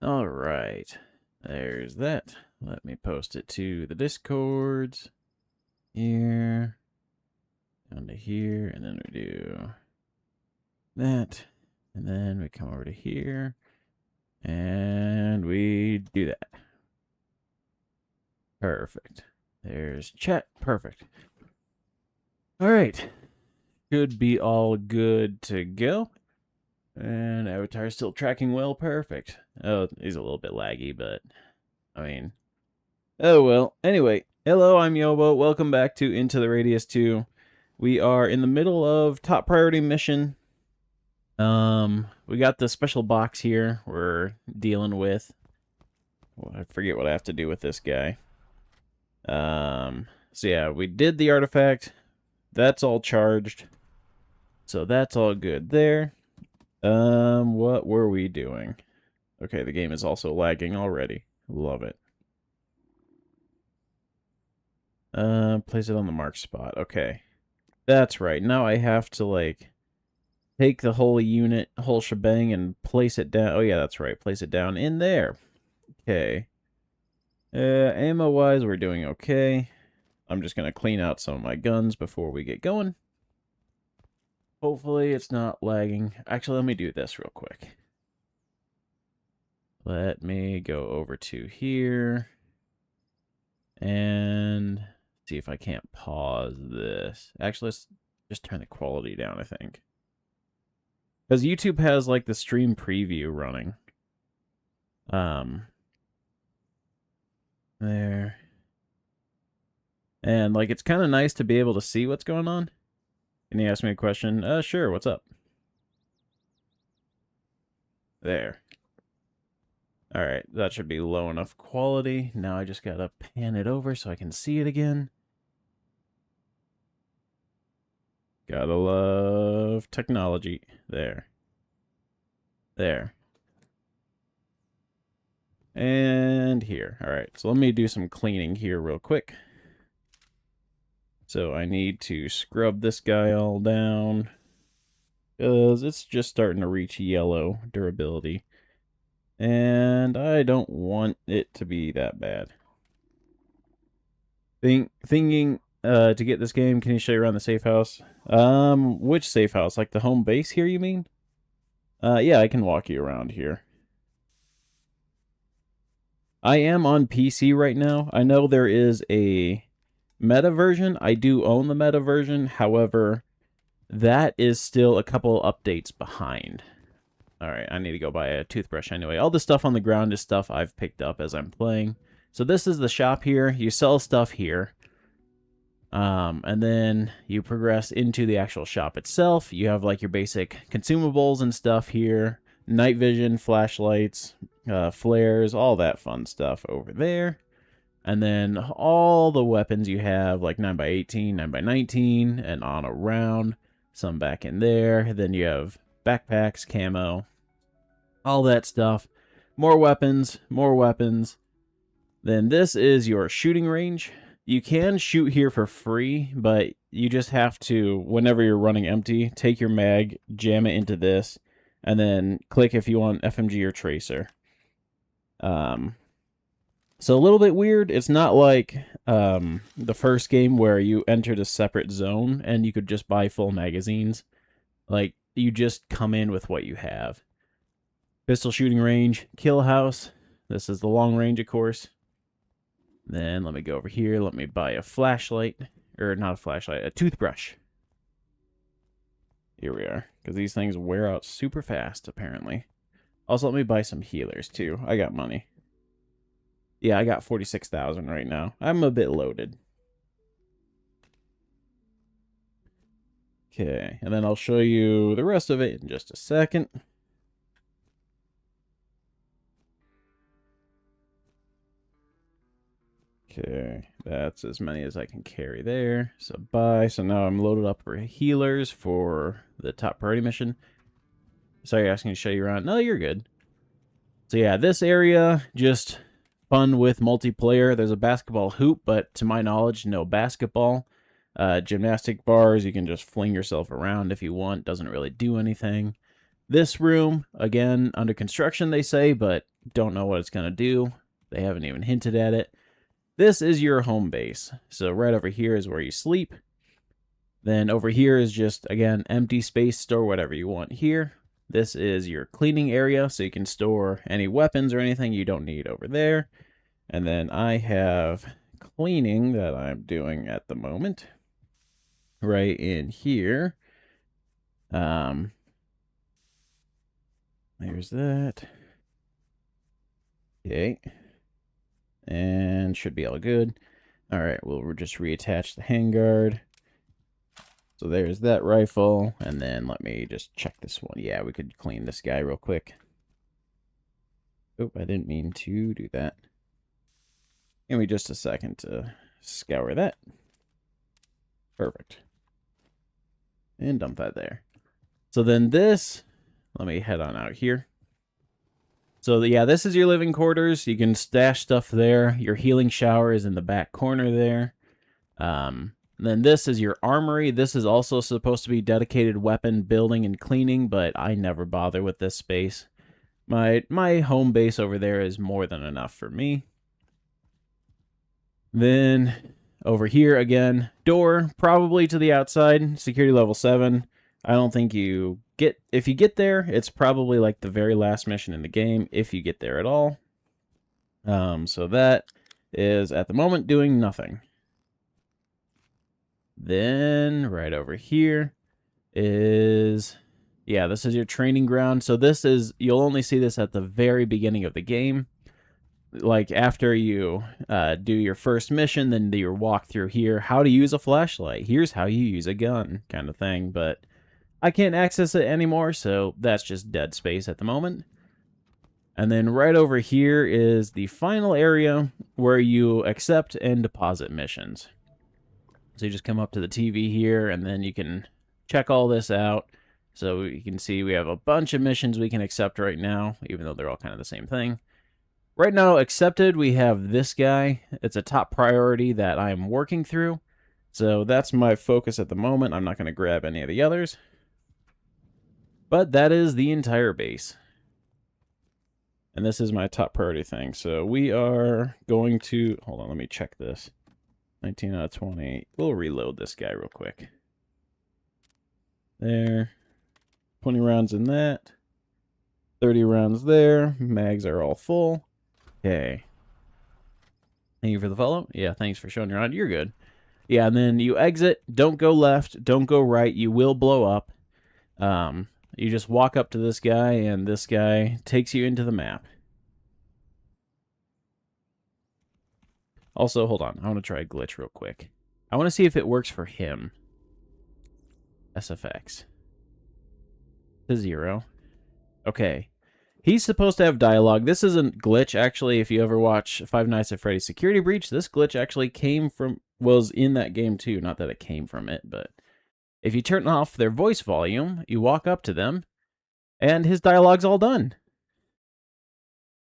All right. There's that. Let me post it to the Discords. Here. Down to here. And then we do that. And then we come over to here. And we do that. Perfect. There's chat. Perfect. All right. Should be all good to go. And Avatar's still tracking well. Perfect. Oh, he's a little bit laggy, but I mean, oh well. Anyway, hello, I'm Yobo. Welcome back to Into the Radius 2. We are in the middle of top priority mission. We got the special box here we're dealing with. Well, I forget what I have to do with this guy. So yeah, we did the artifact. That's all charged. So that's all good there. What were we doing? Okay, the game is also lagging already. Love it. Place it on the mark spot. Okay. That's right. Now I have to, like, take the whole unit, whole shebang, and place it down. Oh, yeah, that's right. Place it down in there. Okay. Ammo-wise, we're doing okay. I'm just going to clean out some of my guns before we get going. Hopefully it's not lagging. Actually, let me do this real quick. Let me go over to here. And see if I can't pause this. Actually, let's just turn the quality down, I think. Because YouTube has, like, the stream preview running. There. And, like, it's kind of nice to be able to see what's going on. Can you ask me a question? Sure, what's up? There. Alright, that should be low enough quality. Now I just gotta pan it over so I can see it again. Gotta love technology. There. There. And here. Alright, so let me do some cleaning here real quick. So I need to scrub this guy all down, because it's just starting to reach yellow durability. And I don't want it to be that bad. Thinking to get this game, can you show you around the safe house? Which safe house? Like the home base here, you mean? Yeah, I can walk you around here. I am on PC right now. I know there is a meta version. I do own the meta version. However, that is still a couple updates behind. Alright, I need to go buy a toothbrush anyway. All the stuff on the ground is stuff I've picked up as I'm playing. So this is the shop here. You sell stuff here. And then you progress into the actual shop itself. You have, like, your basic consumables and stuff here. Night vision, flashlights, flares, all that fun stuff over there. And then all the weapons you have, like 9x18, 9x19, and on around. Some back in there. Then you have backpacks, camo, all that stuff. More weapons, more weapons. Then this is your shooting range. You can shoot here for free, but you just have to, whenever you're running empty, take your mag, jam it into this, and then click if you want FMG or tracer. So a little bit weird. It's not like the first game where you entered a separate zone and you could just buy full magazines. Like, you just come in with what you have. Pistol shooting range, kill house. This is the long range, of course. Then let me go over here. Let me buy a flashlight. Or not a flashlight, a toothbrush. Here we are. Because these things wear out super fast, apparently. Also, let me buy some healers, too. I got money. Yeah, I got 46,000 right now. I'm a bit loaded. Okay, and then I'll show you the rest of it in just a second. Okay, that's as many as I can carry there. So buy. So now I'm loaded up for healers for the top priority mission. Sorry, asking to show you around. No, you're good. So yeah, this area, just fun with multiplayer. There's a basketball hoop, but to my knowledge, no basketball. Gymnastic bars, you can just fling yourself around if you want. Doesn't really do anything. This room, again, under construction, they say, but Don't know what it's going to do. They haven't even hinted at it. This is your home base. So right over here is where you sleep. Then over here is just, again, empty space. Store whatever you want here. This is your cleaning area, so you can store any weapons or anything you don't need over there. And then I have cleaning that I'm doing at the moment right in here. There's that. Okay. And should be all good. All right, we'll just reattach the handguard. So there's that rifle. And then let me just check this one. Yeah, we could clean this guy real quick. Oh, I didn't mean to do that. Give me just a second to scour that. Perfect. And dump that there. So then this, let me head on out here. So yeah, this is your living quarters. You can stash stuff there. Your healing shower is in the back corner there. Then this is your armory. This is also supposed to be dedicated weapon building and cleaning, but I never bother with this space. My home base over there is more than enough for me. Then over here again, door probably to the outside, security level 7. I don't think you get, if you get there, it's probably like the very last mission in the game, if you get there at all. So that is at the moment doing nothing. Then right over here is, yeah, this is your training ground. So this is, you'll only see this at the very beginning of the game. Like after you do your first mission, then do your walkthrough here. How to use a flashlight. Here's how you use a gun, kind of thing. But I can't access it anymore, so that's just dead space at the moment. And then right over here is the final area where you accept and deposit missions. So you just come up to the TV here, and then you can check all this out. So you can see we have a bunch of missions we can accept right now, even though they're all kind of the same thing. Right now, accepted, we have this guy. It's a top priority that I'm working through. So that's my focus at the moment. I'm not going to grab any of the others. But that is the entire base. And this is my top priority thing. So we are going to... Hold on, let me check this. 19 out of 20. We'll reload this guy real quick. There. 20 rounds in that. 30 rounds there. Mags are all full. Okay. Thank you for the follow. Yeah, thanks for showing your ID. You're good. Yeah, and then you exit. Don't go left. Don't go right. You will blow up. You just walk up to this guy, and this guy takes you into the map. Also, hold on. I want to try a glitch real quick. I want to see if it works for him. SFX. To 0. Okay. He's supposed to have dialogue. This isn't glitch, actually. If you ever watch Five Nights at Freddy's Security Breach, this glitch actually was in that game too. Not that it came from it, but if you turn off their voice volume, you walk up to them, and his dialogue's all done.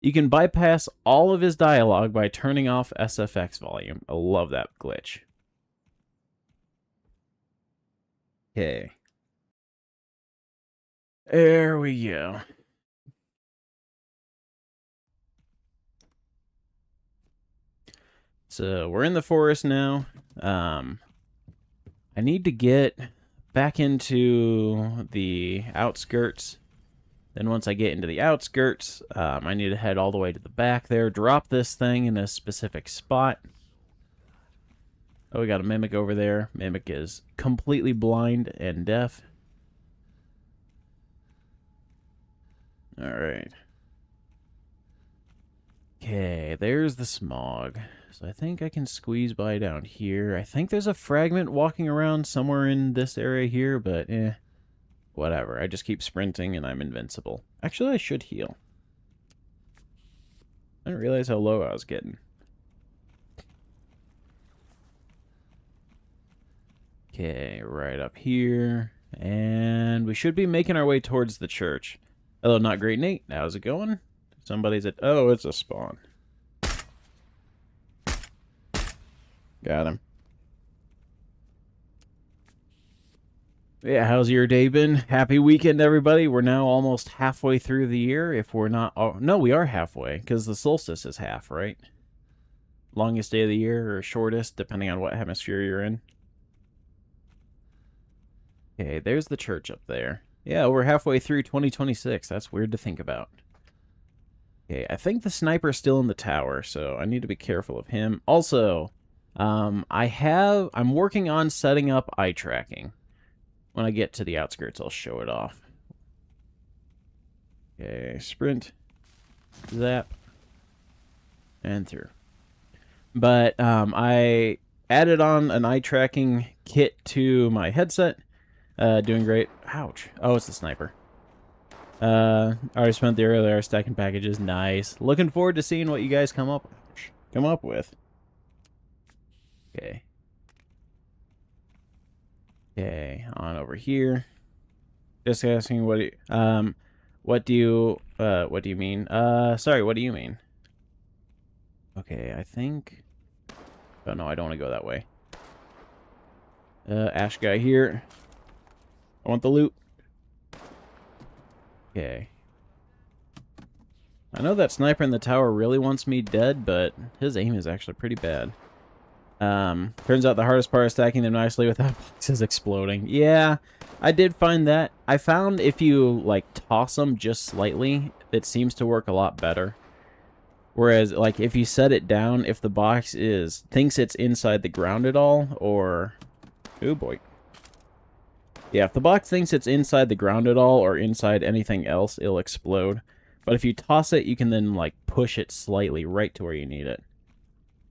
You can bypass all of his dialogue by turning off SFX volume. I love that glitch. Okay. There we go. So we're in the forest now. I need to get back into the outskirts. Then once I get into the outskirts, I need to head all the way to the back there, drop this thing in a specific spot. Oh, we got a Mimic over there. Mimic is completely blind and deaf. Alright. Okay, there's the smog. So I think I can squeeze by down here. I think there's a fragment walking around somewhere in this area here, but whatever. I just keep sprinting and I'm invincible. Actually, I should heal. I didn't realize how low I was getting. Okay, right up here. And we should be making our way towards the church. Hello, Not Great Nate. How's it going? Somebody's at... Oh, it's a spawn. Got him. Yeah, how's your day been? Happy weekend, everybody. We're now almost halfway through the year. If we're not... Oh, no, we are halfway, because the solstice is half, right? Longest day of the year, or shortest, depending on what hemisphere you're in. Okay, there's the church up there. Yeah, we're halfway through 2026. That's weird to think about. Okay, I think the sniper's still in the tower, so I need to be careful of him. Also, I'm working on setting up eye tracking. When I get to the outskirts, I'll show it off. Okay, sprint, zap, and through. But I added on an eye tracking kit to my headset. Doing great. Ouch. Oh, it's the sniper. I already spent the earlier stacking packages. Nice. Looking forward to seeing what you guys come up with. Okay. Okay, on over here. Just asking what do you mean? Sorry, what do you mean? Okay, I think... Oh, no, I don't want to go that way. Ash guy here. I want the loot. Okay. I know that sniper in the tower really wants me dead, but his aim is actually pretty bad. Turns out the hardest part is stacking them nicely without boxes exploding. Yeah, I did find that. I found if you, like, toss them just slightly, it seems to work a lot better. Whereas, like, if you set it down, if the box thinks it's inside the ground at all, or... Oh, boy. Yeah, if the box thinks it's inside the ground at all, or inside anything else, it'll explode. But if you toss it, you can then, like, push it slightly right to where you need it.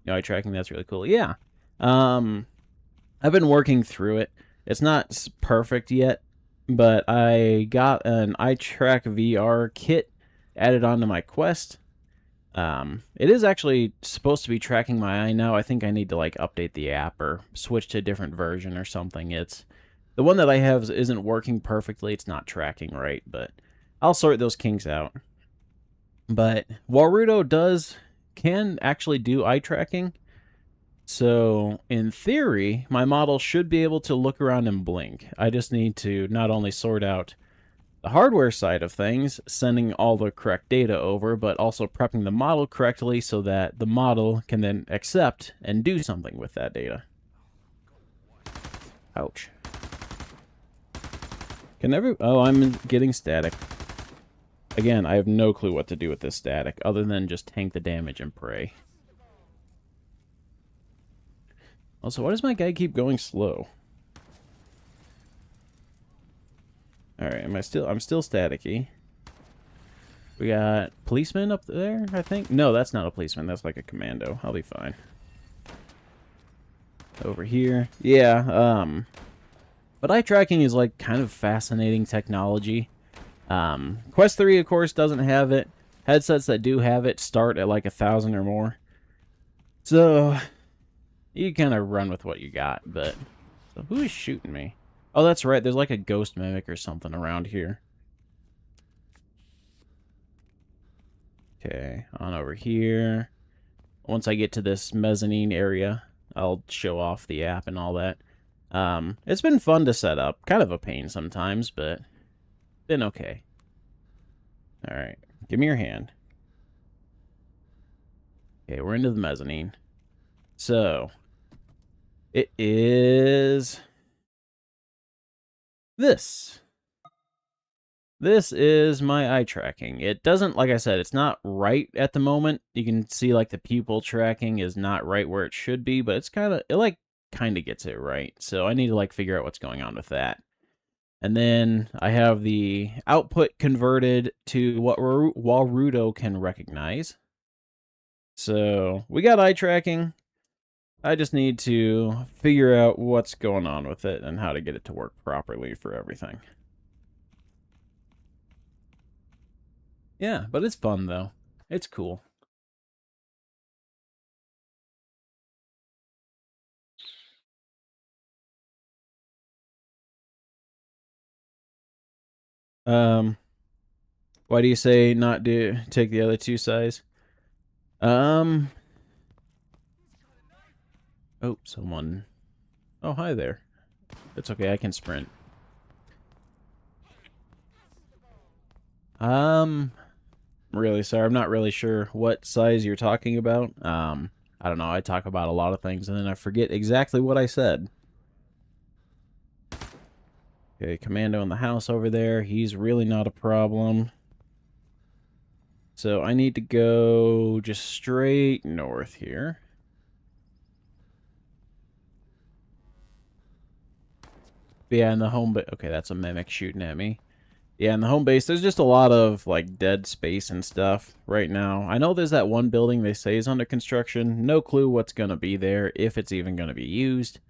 Eye tracking, that's really cool. Yeah. I've been working through it. It's not perfect yet, but I got an eye track VR kit added onto my Quest. It is actually supposed to be tracking my eye now. I think I need to, like, update the app or switch to a different version or something. The one that I have isn't working perfectly. It's not tracking right, but I'll sort those kinks out. But Warudo can actually do eye tracking. So, in theory, my model should be able to look around and blink. I just need to not only sort out the hardware side of things, sending all the correct data over, but also prepping the model correctly so that the model can then accept and do something with that data. Ouch. Oh, I'm getting static. Again, I have no clue what to do with this static, other than just tank the damage and pray. Also, why does my guy keep going slow? Alright, I'm still staticky. We got policeman up there, I think? No, that's not a policeman, that's like a commando. I'll be fine. Over here. Yeah, but eye tracking is like kind of fascinating technology. Quest 3, of course, doesn't have it. Headsets that do have it start at like 1,000 or more. So, you kind of run with what you got, but... So who is shooting me? Oh, that's right, there's like a ghost mimic or something around here. Okay, on over here. Once I get to this mezzanine area, I'll show off the app and all that. It's been fun to set up. Kind of a pain sometimes, but been okay. Alright, give me your hand. Okay, we're into the mezzanine. So, it is... this. This is my eye tracking. It doesn't, like I said, it's not right at the moment. You can see, like, the pupil tracking is not right where it should be, but it's kind of gets it right. So I need to, like, figure out what's going on with that. And then I have the output converted to what Warudo can recognize. So we got eye tracking. I just need to figure out what's going on with it and how to get it to work properly for everything. Yeah, but it's fun, though. It's cool. Why do you say not take the other two sides? Oh, someone. Oh, hi there. It's okay, I can sprint. Really sorry. I'm not really sure what size you're talking about. I don't know. I talk about a lot of things and then I forget exactly what I said. Okay, Commando in the house over there. He's really not a problem. So I need to go just straight north here. But yeah, in the home base. Okay, that's a mimic shooting at me. Yeah, in the home base, there's just a lot of, like, dead space and stuff right now. I know there's that one building they say is under construction. No clue what's going to be there, if it's even going to be used.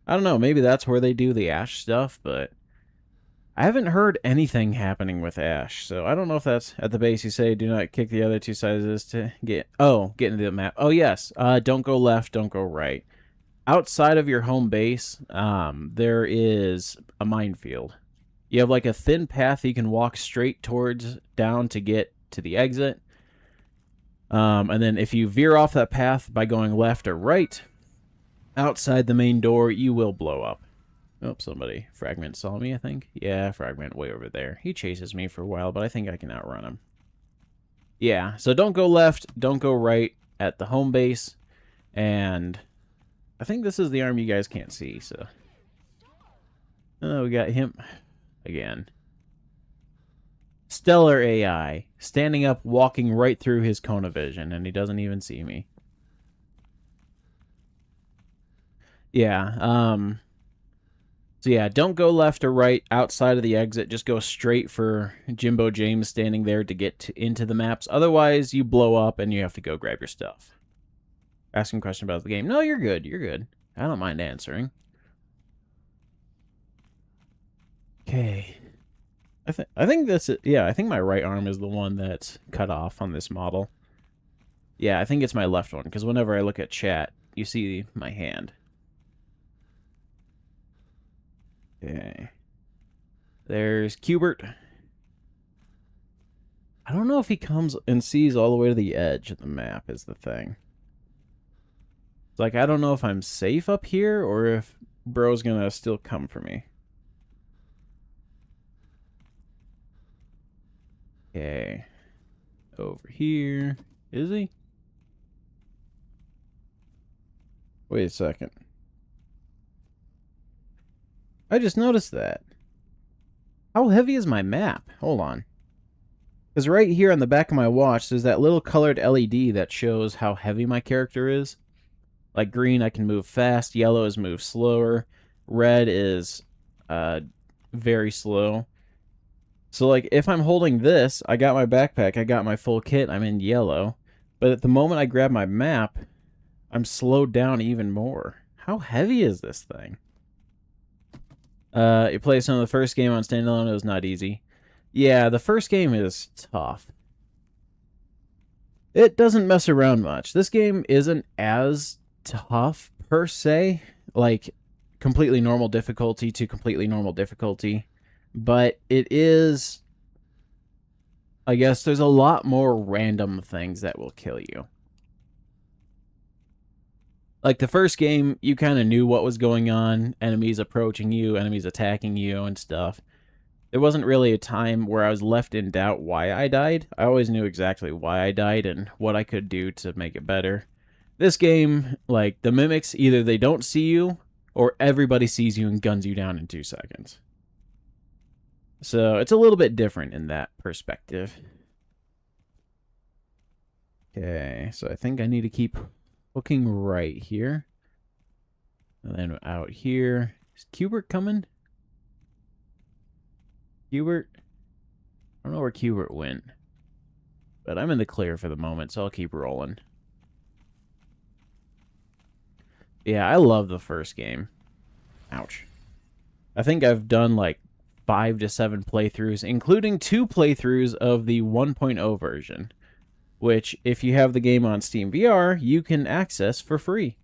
I don't know, maybe that's where they do the Ash stuff, but I haven't heard anything happening with Ash, so I don't know if that's at the base. You say do not kick the other two sizes to get into the map. Oh, yes, don't go left, don't go right. Outside of your home base, there is a minefield. You have like a thin path you can walk straight towards down to get to the exit. And then if you veer off that path by going left or right, outside the main door, you will blow up. Oh, somebody. Fragment saw me, I think. Yeah, Fragment way over there. He chases me for a while, but I think I can outrun him. Yeah, so don't go left, don't go right at the home base. And I think this is the arm you guys can't see, so. Oh, we got him again. Stellar AI. Standing up, walking right through his cone of vision, and he doesn't even see me. Yeah, so yeah, don't go left or right outside of the exit. Just go straight for Jimbo James standing there to get into the maps. Otherwise, you blow up and you have to go grab your stuff. Asking a question about the game. No, you're good. You're good. I don't mind answering. Okay. I think that's it. Yeah, I think my right arm is the one that's cut off on this model. Yeah, I think it's my left one, because whenever I look at chat, you see my hand. Okay. There's Cubert. I don't know if he comes and sees all the way to the edge of the map is the thing. It's like, I don't know if I'm safe up here or if bro's gonna still come for me. Okay. Over here. Is he? Wait a second. I just noticed that. How heavy is my map? Hold on. Because right here on the back of my watch, there's that little colored LED that shows how heavy my character is. Like green, I can move fast. Yellow is move slower. Red is very slow. So, like, if I'm holding this, I got my backpack, I got my full kit, I'm in yellow. But at the moment I grab my map, I'm slowed down even more. How heavy is this thing? You played some of the first game on standalone, it was not easy. Yeah, the first game is tough. It doesn't mess around much. This game isn't as tough, per se. Like, completely normal difficulty to completely normal difficulty. But it is... I guess there's a lot more random things that will kill you. Like, the first game, you kind of knew what was going on. Enemies approaching you, enemies attacking you, and stuff. There wasn't really a time where I was left in doubt why I died. I always knew exactly why I died and what I could do to make it better. This game, like, the mimics, either they don't see you, or everybody sees you and guns you down in 2 seconds. So, it's a little bit different in that perspective. Okay, so I think I need to keep looking right here. And then out here. Is Cubert coming? Cubert? I don't know where Cubert went. But I'm in the clear for the moment, so I'll keep rolling. Yeah, I love the first game. Ouch. I think I've done like 5 to 7 playthroughs, including 2 playthroughs of the 1.0 version, which, if you have the game on Steam VR, you can access for free.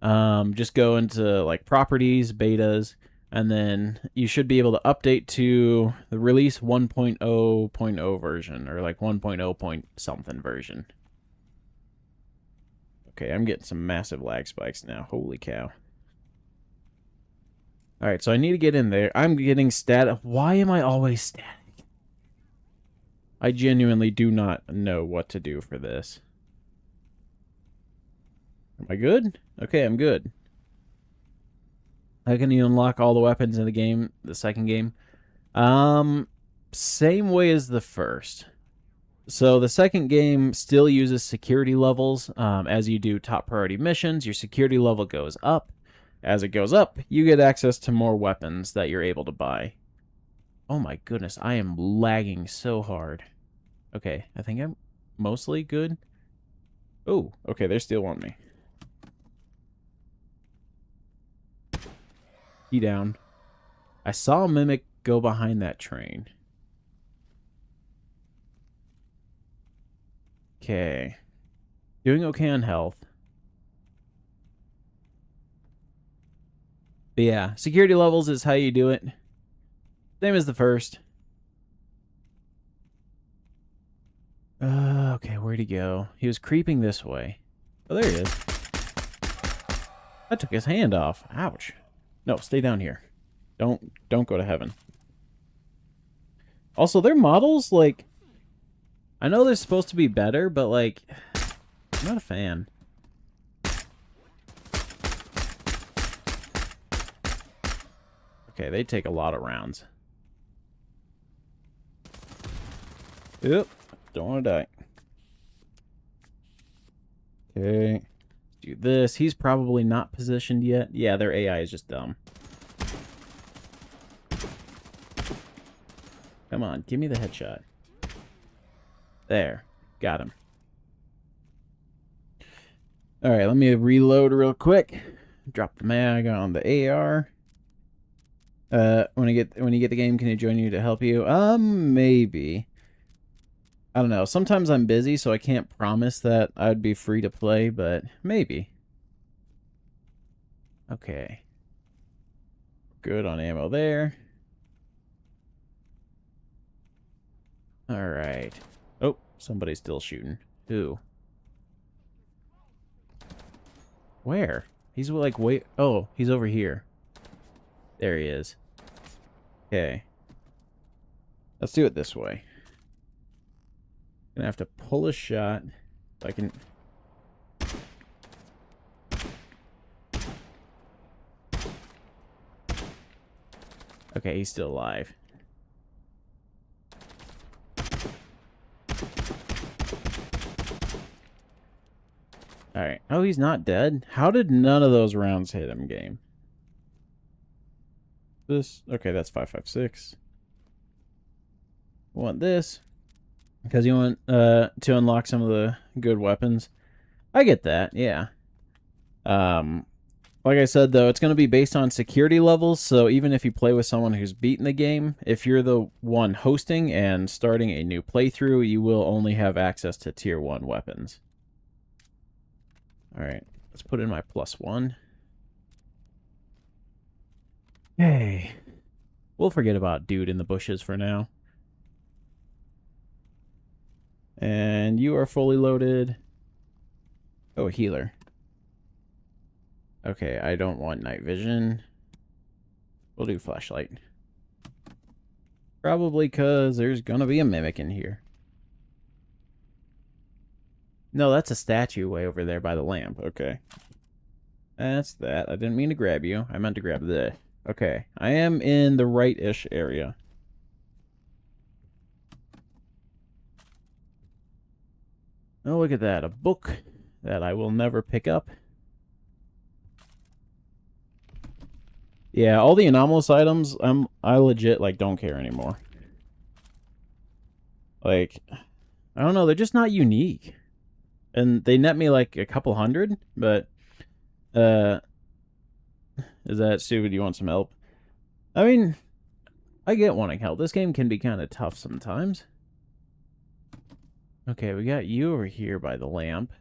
Just go into like properties, betas, and then you should be able to update to the release 1.0.0 version, or like 1.0 point something version. Okay, I'm getting some massive lag spikes now. Holy cow. Alright, so I need to get in there. I'm getting static. Why am I always static? I genuinely do not know what to do for this. Am I good? Okay, I'm good. How can you unlock all the weapons in the game, the second game? Same way as the first. So the second game still uses security levels. As you do top priority missions, your security level goes up. As it goes up, you get access to more weapons that you're able to buy. Oh my goodness, I am lagging so hard. Okay, I think I'm mostly good. Oh, okay, they still want me. Key down. I saw a mimic go behind that train. Okay. Doing okay on health. But yeah, security levels is how you do it. Same as the first. Okay, where'd he go? He was creeping this way. Oh, there he is. I took his hand off. Ouch. No, stay down here. Don't go to heaven. Also, their models, like, I know they're supposed to be better, but, like, I'm not a fan. Okay, they take a lot of rounds. Oop, don't want to die. Okay, let's do this. He's probably not positioned yet. Yeah, their AI is just dumb. Come on, give me the headshot. There, got him. All right, let me reload real quick. Drop the mag on the AR. When you get the game, can you join you to help you? Maybe. I don't know. Sometimes I'm busy, so I can't promise that I'd be free to play, but maybe. Okay. Good on ammo there. All right. Oh, somebody's still shooting. Who? Where? He's like, wait. Oh, he's over here. There he is. Okay. Let's do it this way. Gonna have to pull a shot. If I can. Okay, he's still alive. Alright. Oh, he's not dead? How did none of those rounds hit him, game? This. Okay, that's 5.56. Want this. Because you want to unlock some of the good weapons. I get that, yeah. Like I said, though, it's going to be based on security levels, so even if you play with someone who's beaten the game, if you're the one hosting and starting a new playthrough, you will only have access to Tier 1 weapons. Alright, let's put in my +1. Hey. We'll forget about dude in the bushes for now. And you are fully loaded. Oh, a healer. Okay, I don't want night vision. We'll do flashlight. Probably because there's gonna be a mimic in here. No, that's a statue way over there by the lamp. Okay. That's that. I didn't mean to grab you. I meant to grab this. Okay. I am in the right-ish area. Oh, look at that. A book that I will never pick up. Yeah, all the anomalous items, I legit, like, don't care anymore. Like, I don't know, they're just not unique. And they net me, like, a couple hundred, but, is that stupid? You want some help? I mean, I get wanting help. This game can be kind of tough sometimes. Okay, we got you over here by the lamp.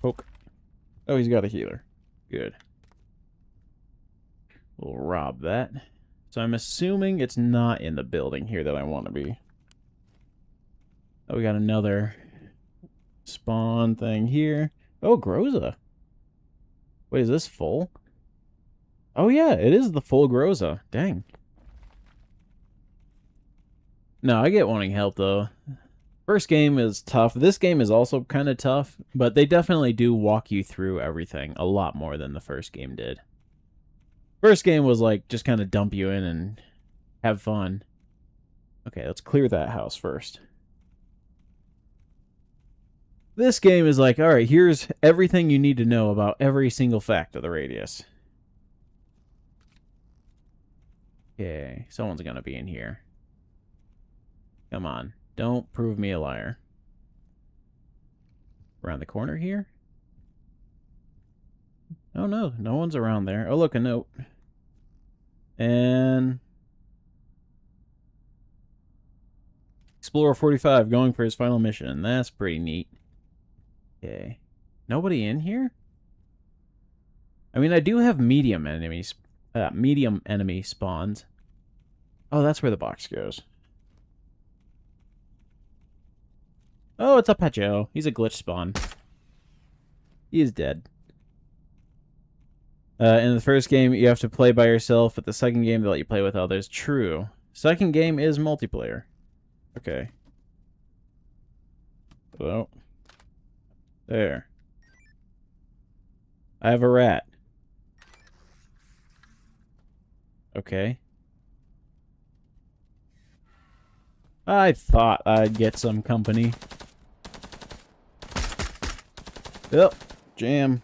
Poke. Oh, he's got a healer. Good. We'll rob that. So I'm assuming it's not in the building here that I want to be. Oh, we got another spawn thing here. Oh, Groza. Wait, is this full? Oh, yeah, it is the full Groza. Dang. No, I get wanting help, though. First game is tough. This game is also kind of tough, but they definitely do walk you through everything a lot more than the first game did. First game was like, just kind of dump you in and have fun. Okay, let's clear that house first. This game is like, alright, here's everything you need to know about every single fact of the radius. Okay, someone's gonna be in here. Come on, don't prove me a liar. Around the corner here? Oh no, no one's around there. Oh look, a note. And Explorer 45 going for his final mission. That's pretty neat. Okay. Nobody in here? I mean, I do have medium enemy spawns. Oh, that's where the box goes. Oh, it's a Pacho. He's a glitch spawn. He is dead. In the first game, you have to play by yourself, but the second game, they let you play with others. True. Second game is multiplayer. Okay. Hello. There. I have a rat. Okay. I thought I'd get some company. Yep. Jam.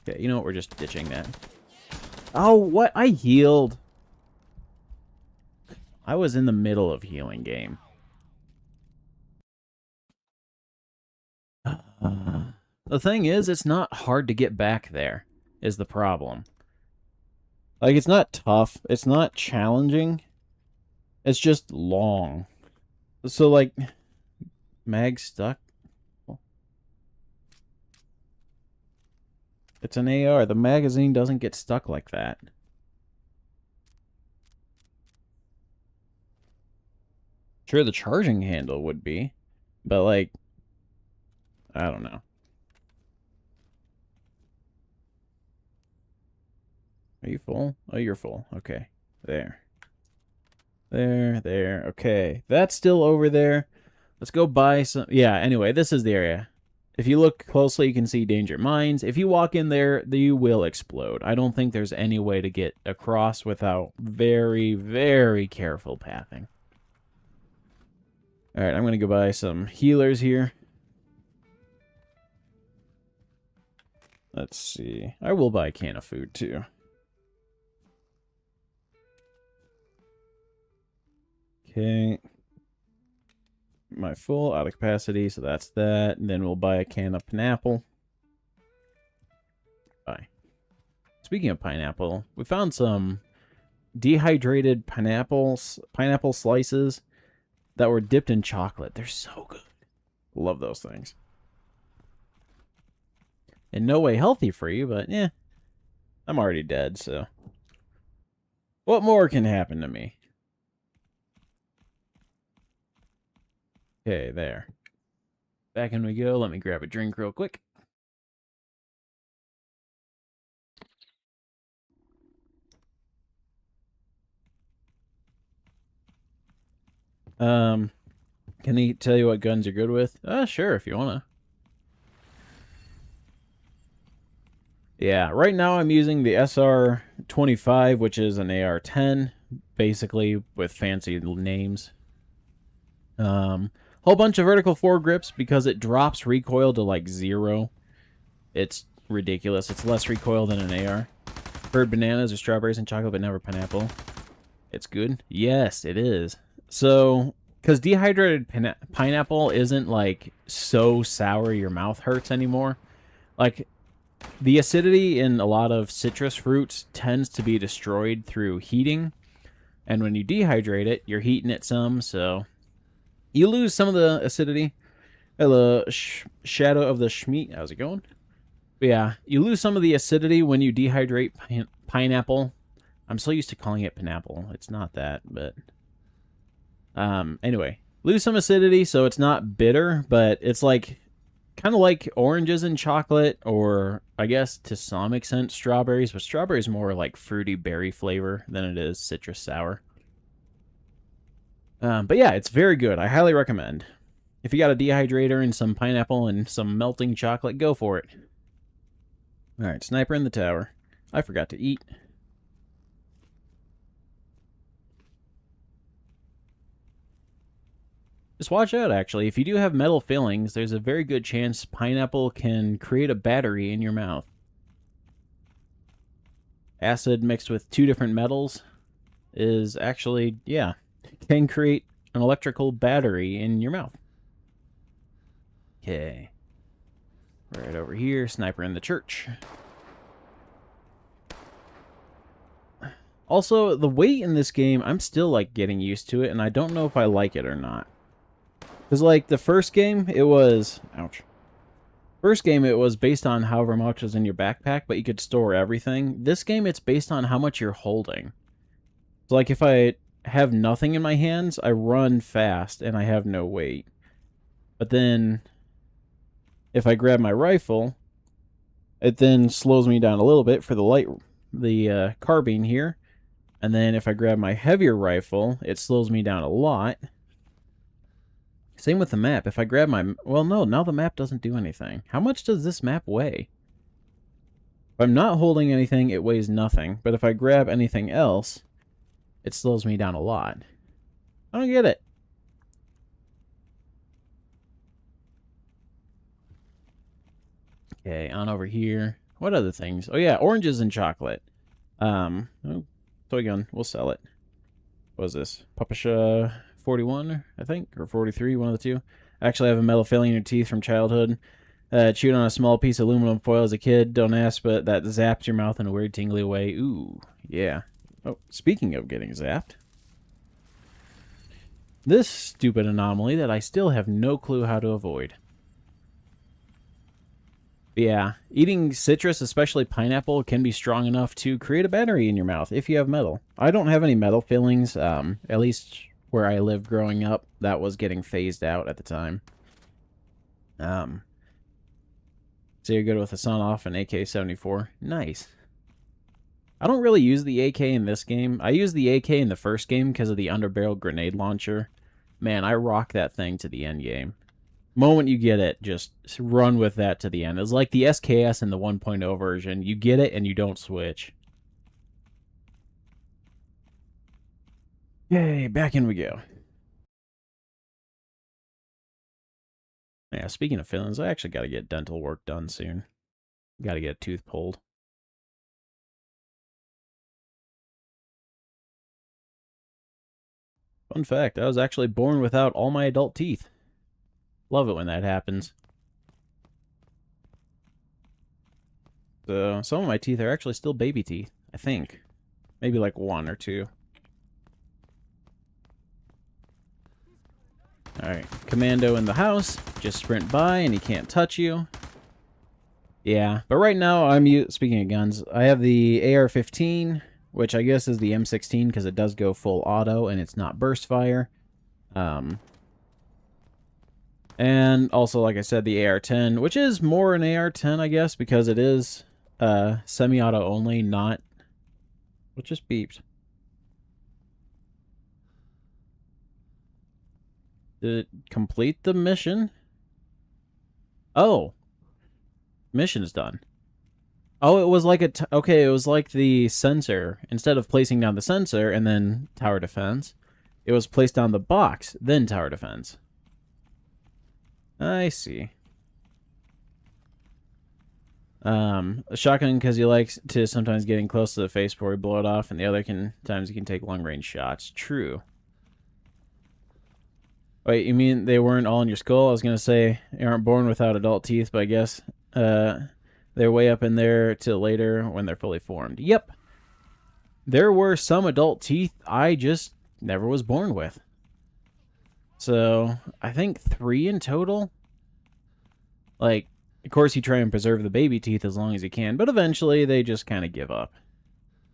Okay, you know what? We're just ditching that. Oh, what? I healed. I was in the middle of healing game. The thing is, it's not hard to get back there, is the problem. Like, it's not tough. It's not challenging. It's just long. So, like, mag stuck? It's an AR. The magazine doesn't get stuck like that. Sure, the charging handle would be. But, like, I don't know. Are you full? Oh, you're full. Okay. There. There. Okay. That's still over there. Let's go buy some... Yeah, anyway, this is the area. If you look closely, you can see danger mines. If you walk in there, you will explode. I don't think there's any way to get across without very, very careful pathing. Alright, I'm going to go buy some healers here. Let's see. I will buy a can of food, too. Okay. My full out of capacity, so that's that. And then we'll buy a can of pineapple. Bye. Speaking of pineapple, we found some dehydrated pineapple slices that were dipped in chocolate. They're so good. Love those things. In no way healthy for you, but yeah. I'm already dead, so. What more can happen to me? Okay, there. Back in we go. Let me grab a drink real quick. Can he tell you what guns you're good with? Sure, if you wanna. Yeah, right now I'm using the SR-25, which is an AR-10, basically with fancy names. Whole bunch of vertical foregrips because it drops recoil to like 0. It's ridiculous. It's less recoil than an AR. Heard bananas or strawberries and chocolate, but never pineapple. It's good? Yes, it is. So, because dehydrated pineapple isn't like so sour your mouth hurts anymore. Like, the acidity in a lot of citrus fruits tends to be destroyed through heating. And when you dehydrate it, you're heating it some, so you lose some of the acidity. Hello, Shadow of the Schmeat. How's it going? But yeah, you lose some of the acidity when you dehydrate pineapple. I'm so used to calling it pineapple. It's not that, but... anyway, lose some acidity, so it's not bitter, but it's like... kind of like oranges and chocolate, or I guess to some extent strawberries, but strawberries more like fruity berry flavor than it is citrus sour. But yeah, it's very good. I highly recommend. If you got a dehydrator and some pineapple and some melting chocolate, go for it. Alright, sniper in the tower. I forgot to eat. Just watch out, actually. If you do have metal fillings, there's a very good chance pineapple can create a battery in your mouth. Acid mixed with 2 different metals is actually, yeah, can create an electrical battery in your mouth. Okay. Right over here, sniper in the church. Also, the weight in this game, I'm still, like, getting used to it, and I don't know if I like it or not. Because, like, the first game, it was... Ouch. First game, it was based on however much was in your backpack, but you could store everything. This game, it's based on how much you're holding. So, like, if I have nothing in my hands, I run fast, and I have no weight. But then, if I grab my rifle, it then slows me down a little bit for the carbine here. And then if I grab my heavier rifle, it slows me down a lot. Same with the map. If I grab my... Well, no, now the map doesn't do anything. How much does this map weigh? If I'm not holding anything, it weighs nothing. But if I grab anything else, it slows me down a lot. I don't get it. Okay, on over here. What other things? Oh, yeah, oranges and chocolate. Oh, toy gun. We'll sell it. What is this? Papasha 41, I think? Or 43, one of the two. I actually have a metal filling in your teeth from childhood. Chewed on a small piece of aluminum foil as a kid. Don't ask, but that zaps your mouth in a weird tingly way. Ooh, yeah. Oh, speaking of getting zapped. This stupid anomaly that I still have no clue how to avoid. Yeah, eating citrus, especially pineapple, can be strong enough to create a battery in your mouth if you have metal. I don't have any metal fillings, at least where I lived growing up. That was getting phased out at the time. So you're good with a Son-Off and AK-74. Nice. I don't really use the AK in this game. I used the AK in the first game because of the underbarrel grenade launcher. Man, I rock that thing to the end game. Moment you get it, just run with that to the end. It's like the SKS in the 1.0 version. You get it and you don't switch. Yay, back in we go. Yeah, speaking of fillings, I actually got to get dental work done soon. Got to get a tooth pulled. Fun fact, I was actually born without all my adult teeth. Love it when that happens. So, some of my teeth are actually still baby teeth, I think. Maybe like 1 or 2. Alright, Commando in the house. Just sprint by and he can't touch you. Yeah, but right now, speaking of guns, I have the AR-15, which I guess is the M16 because it does go full auto and it's not burst fire. And also, like I said, the AR-10, which is more an AR-10, I guess, because it is semi-auto only, not... What just beeped? Did it complete the mission? Oh. Mission is done. Oh, it was like okay, it was like the sensor. Instead of placing down the sensor and then tower defense, it was placed down the box, then tower defense. I see. A shotgun because he likes to sometimes getting close to the face before he blow it off, and the other times he can take long-range shots. True. Wait, you mean they weren't all in your skull? I was gonna say you aren't born without adult teeth, but I guess they're way up in there till later when they're fully formed. Yep. There were some adult teeth I just never was born with. So, I think 3 in total. Like, of course you try and preserve the baby teeth as long as you can, but eventually they just kind of give up.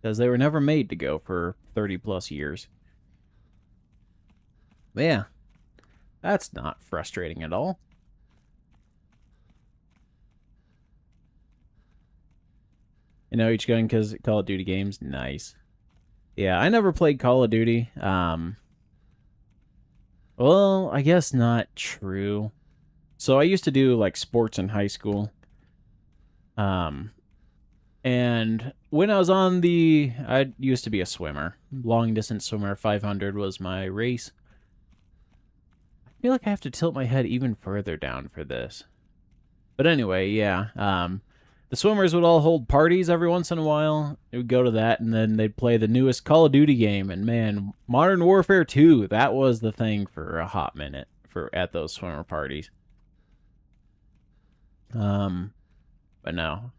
Because they were never made to go for 30 plus years. But yeah. That's not frustrating at all. You know, each gun because Call of Duty games, nice. Yeah, I never played Call of Duty. Well, I guess not true. So I used to do like sports in high school. Um, and when I was I used to be a swimmer. Long distance swimmer, 500 was my race. I feel like I have to tilt my head even further down for this. But anyway, yeah. The swimmers would all hold parties every once in a while. It would go to that, and then they'd play the newest Call of Duty game. And man, Modern Warfare 2, that was the thing for a hot minute for at those swimmer parties. But no.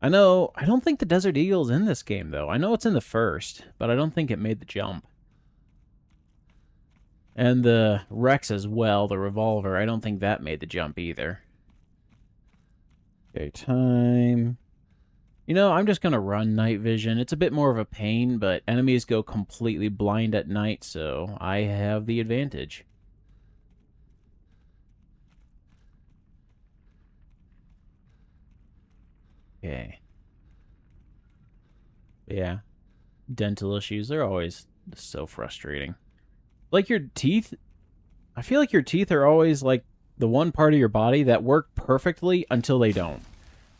I know, I don't think the Desert Eagle's in this game, though. I know it's in the first, but I don't think it made the jump. And the Rex as well, the revolver, I don't think that made the jump either. Okay, time. You know, I'm just going to run night vision. It's a bit more of a pain, but enemies go completely blind at night, so I have the advantage. Okay. Yeah. Dental issues, they're always so frustrating. Like your teeth, I feel like your teeth are always like the one part of your body that work perfectly until they don't.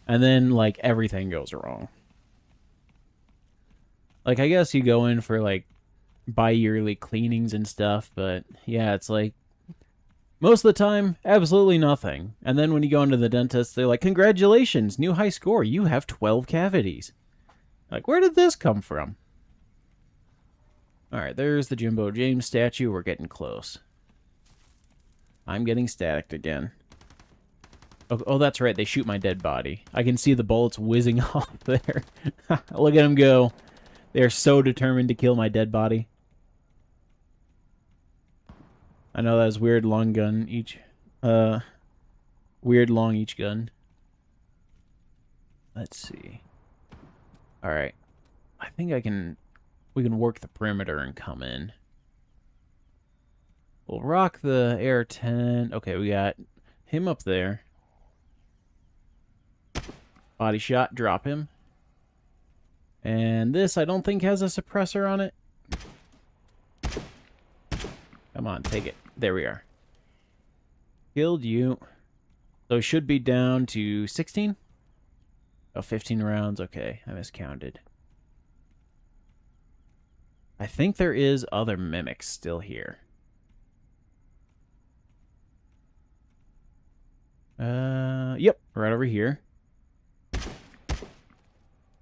And then, like, everything goes wrong. Like, I guess you go in for, like, bi-yearly cleanings and stuff, but yeah, it's like, most of the time, absolutely nothing. And then when you go into the dentist, they're like, congratulations, new high score, you have 12 cavities. Like, where did this come from? Alright, there's the Jimbo James statue, we're getting close. I'm getting staticked again. Oh, that's right. They shoot my dead body. I can see the bullets whizzing off there. Look at them go. They're so determined to kill my dead body. I know that was weird long gun each. Weird long each gun. Let's see. Alright. I think we can work the perimeter and come in. We'll rock the air 10. Okay, we got him up there. Body shot, drop him. And this, I don't think, has a suppressor on it. Come on, take it. There we are. Killed you. So should be down to 16? Oh, 15 rounds. Okay, I miscounted. I think there is other mimics still here. Yep, right over here.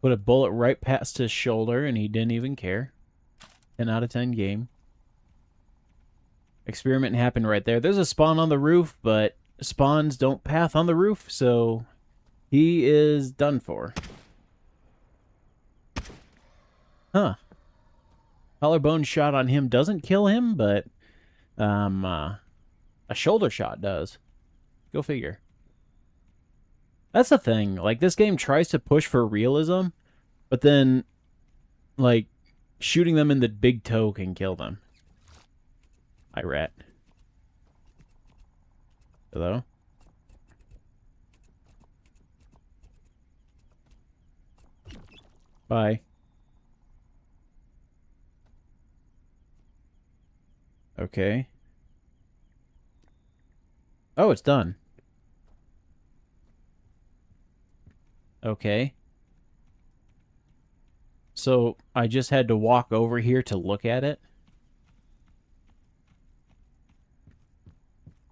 Put a bullet right past his shoulder, and he didn't even care. 10 out of 10 game. Experiment happened right there. There's a spawn on the roof, but spawns don't path on the roof, so he is done for. Huh. Collarbone shot on him doesn't kill him, but a shoulder shot does. Go figure. That's the thing. Like, this game tries to push for realism, but then, like, shooting them in the big toe can kill them. I rat. Hello? Bye. Okay. Oh, it's done. Okay. So I just had to walk over here to look at it.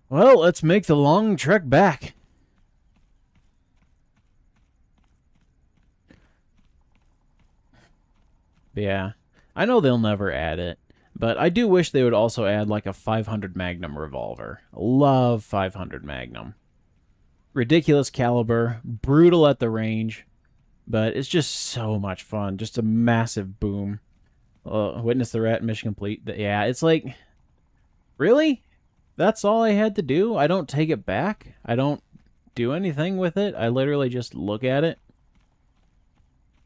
Well, let's make the long trek back. Yeah. I know they'll never add it, but I do wish they would also add like a 500 Magnum revolver. Love 500 Magnum. Ridiculous caliber, brutal at the range, but it's just so much fun. Just a massive boom. Witness the rat, mission complete. Yeah, it's like, really? That's all I had to do? I don't take it back? I don't do anything with it? I literally just look at it?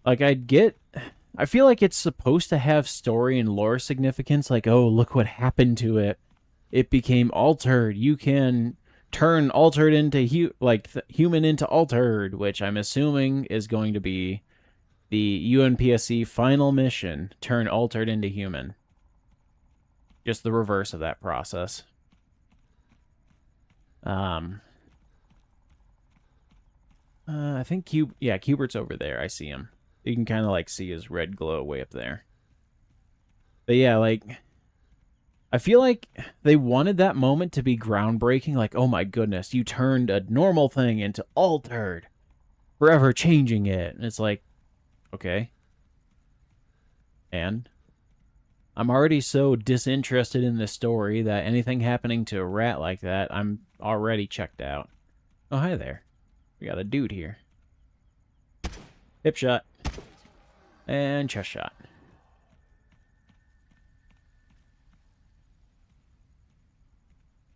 Like, I feel like it's supposed to have story and lore significance. Like, oh, look what happened to it. It became altered. You can turn altered into human into altered, which I'm assuming is going to be the UNPSC final mission, turn altered into human. Just the reverse of that process. Um, I think Cubert's over there. I see him. You can kind of like see his red glow way up there. But yeah, like I feel like they wanted that moment to be groundbreaking. Like, oh my goodness, you turned a normal thing into altered, forever changing it. And it's like, okay. And I'm already so disinterested in this story that anything happening to a rat like that, I'm already checked out. Oh, hi there. We got a dude here. Hip shot. And chest shot.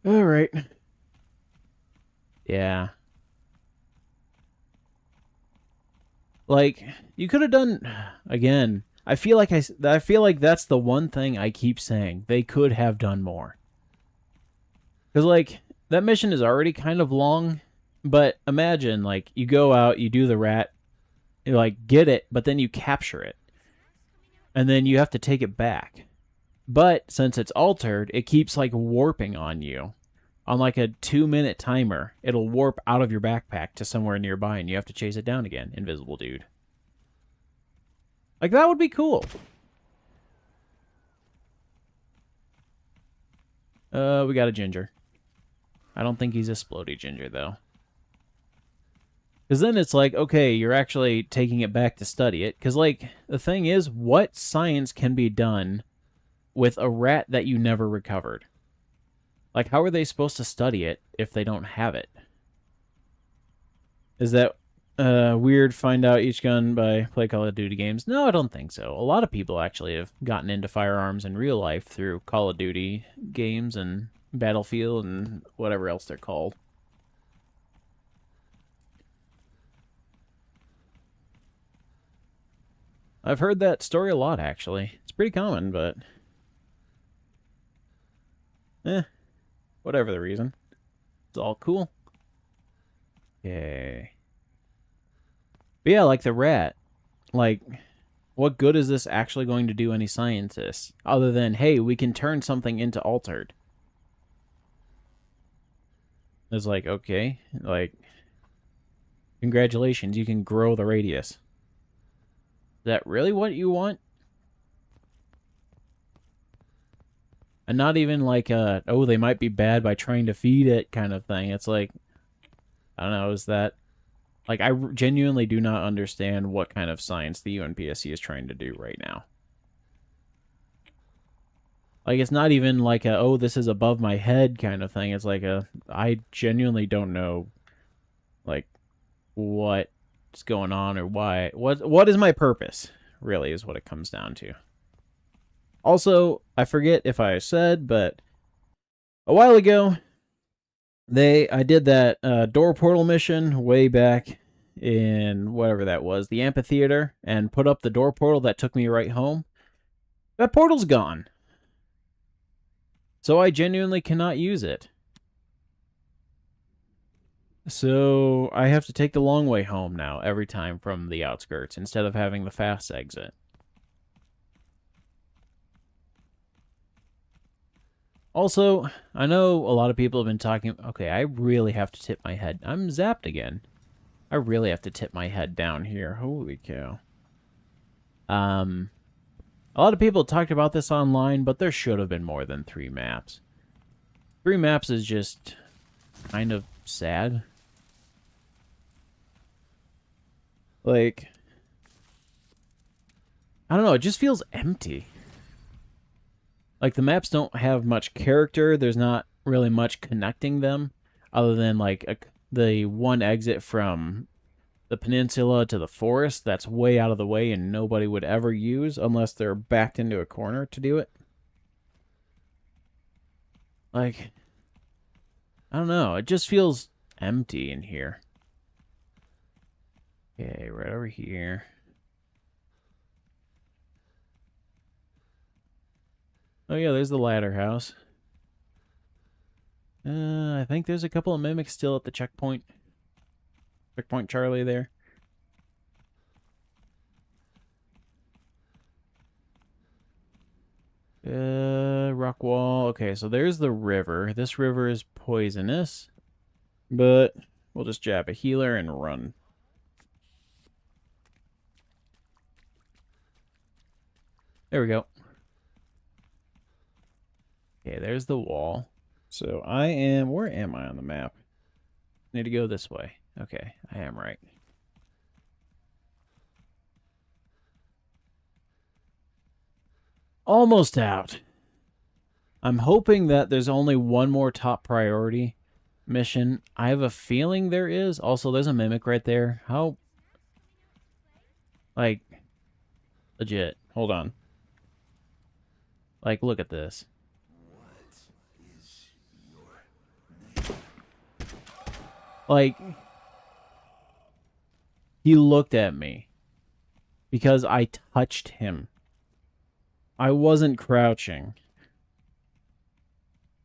Alright. Yeah. Like, you could have done... Again, I feel like that's the one thing I keep saying. They could have done more. Because, like, that mission is already kind of long. But imagine, like, you go out, you do the rat, you, like, get it, but then you capture it. And then you have to take it back. But since it's altered, it keeps, like, warping on you. On, like, a 2-minute timer, it'll warp out of your backpack to somewhere nearby, and you have to chase it down again. Invisible dude. Like, that would be cool. We got a ginger. I don't think he's a splody ginger, though. Because then it's like, okay, you're actually taking it back to study it. Because, like, the thing is, what science can be done with a rat that you never recovered? Like, how are they supposed to study it if they don't have it? Is that weird, find out each gun by play Call of Duty games? No, I don't think so. A lot of people actually have gotten into firearms in real life through Call of Duty games and Battlefield and whatever else they're called. I've heard that story a lot, actually. It's pretty common, but... whatever the reason. It's all cool. Okay. But yeah, like the rat. Like, what good is this actually going to do any scientists? Other than, hey, we can turn something into altered. It's like, okay, like, congratulations, you can grow the radius. Is that really what you want? And not even like oh, they might be bad by trying to feed it kind of thing. It's like, I don't know, is that... Like, I genuinely do not understand what kind of science the UNPSC is trying to do right now. Like, it's not even like a, oh, this is above my head kind of thing. It's like a, I genuinely don't know, like, what's going on or why. What is my purpose, really, is what it comes down to. Also, I forget if I said, but a while ago, I did that door portal mission way back in whatever that was, the amphitheater, and put up the door portal that took me right home. That portal's gone. So I genuinely cannot use it. So I have to take the long way home now every time from the outskirts instead of having the fast exit. Also, I know a lot of people have been talking... Okay, I really have to tip my head. I'm zapped again. I really have to tip my head down here. Holy cow. A lot of people talked about this online, but there should have been more than 3 maps. 3 maps is just kind of sad. Like, I don't know, it just feels empty. Like, the maps don't have much character. There's not really much connecting them, other than, like, the one exit from the peninsula to the forest that's way out of the way and nobody would ever use unless they're backed into a corner to do it. Like, I don't know. It just feels empty in here. Okay, right over here. Oh yeah, there's the ladder house. I think there's a couple of mimics still at the checkpoint. Checkpoint Charlie there. Rock wall. Okay, so there's the river. This river is poisonous. But we'll just jab a healer and run. There we go. Okay, there's the wall. So I am... Where am I on the map? Need to go this way. Okay, I am right. Almost out. I'm hoping that there's only one more top priority mission. I have a feeling there is. Also, there's a mimic right there. How... Like... Legit. Hold on. Like, look at this. Like, he looked at me because I touched him. I wasn't crouching.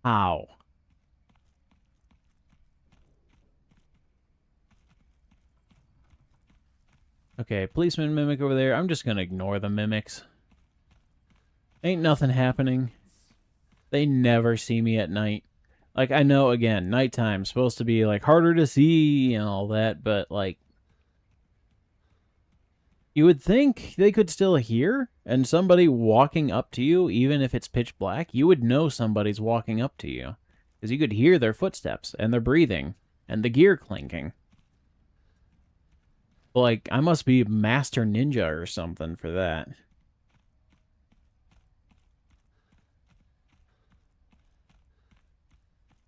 How? Okay, policeman mimic over there. I'm just gonna ignore the mimics. Ain't nothing happening. They never see me at night. Like, I know, again, nighttime's supposed to be, like, harder to see and all that, but, like, you would think they could still hear, and somebody walking up to you, even if it's pitch black, you would know somebody's walking up to you. Because you could hear their footsteps, and their breathing, and the gear clinking. Like, I must be Master Ninja or something for that.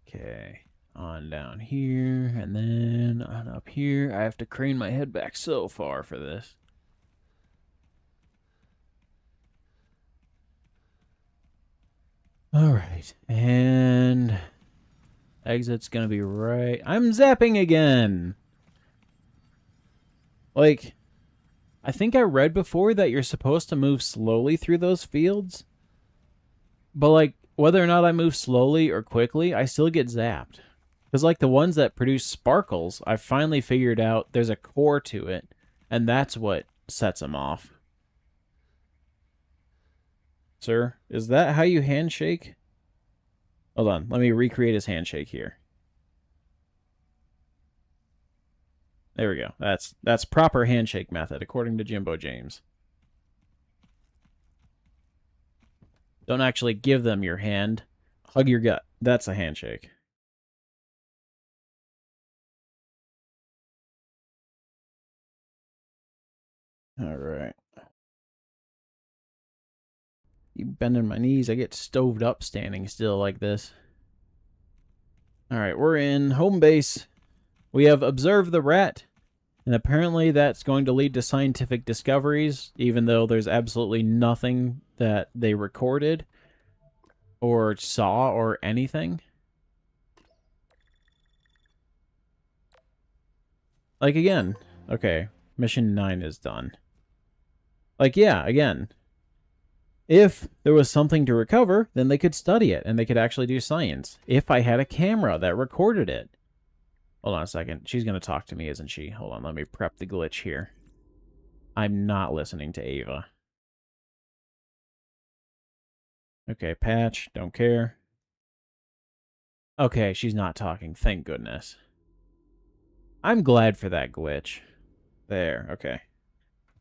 Okay, on down here, and then on up here. I have to crane my head back so far for this. Alright, and... Exit's gonna be right... I'm zapping again! Like, I think I read before that you're supposed to move slowly through those fields. But, like, whether or not I move slowly or quickly, I still get zapped. Because, like, the ones that produce sparkles, I've finally figured out there's a core to it. And that's what sets them off. Sir, is that how you handshake? Hold on, let me recreate his handshake here. There we go. That's proper handshake method, according to Jimbo James. Don't actually give them your hand. Hug your gut. That's a handshake. All right. Keep bending my knees. I get stoved up standing still like this. All right, we're in home base. We have observed the rat, and apparently that's going to lead to scientific discoveries, even though there's absolutely nothing that they recorded or saw or anything. Like, again, okay, mission 9 is done. Like, yeah, again, if there was something to recover, then they could study it, and they could actually do science. If I had a camera that recorded it. Hold on a second. She's going to talk to me, isn't she? Hold on, let me prep the glitch here. I'm not listening to Ava. Okay, patch, don't care. Okay, she's not talking, thank goodness. I'm glad for that glitch. There, okay.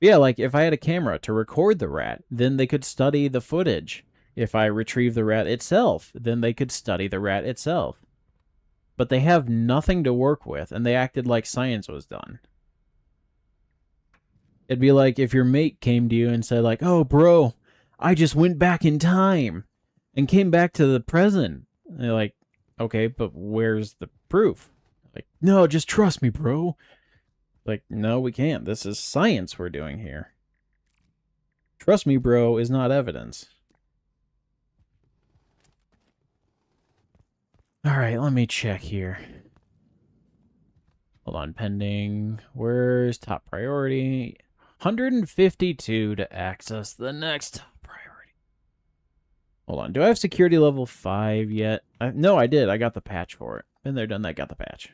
Yeah, like, if I had a camera to record the rat, then they could study the footage. If I retrieve the rat itself, then they could study the rat itself. But they have nothing to work with, and they acted like science was done. It'd be like if your mate came to you and said, like, oh, bro, I just went back in time and came back to the present. And you're like, okay, but where's the proof? Like, no, just trust me, bro. Like, no, we can't. This is science we're doing here. Trust me, bro, is not evidence. Alright, let me check here. Hold on, pending. Where's top priority? 152 to access the next top priority. Hold on, do I have security level 5 yet? No, I did. I got the patch for it. Been there, done that, got the patch.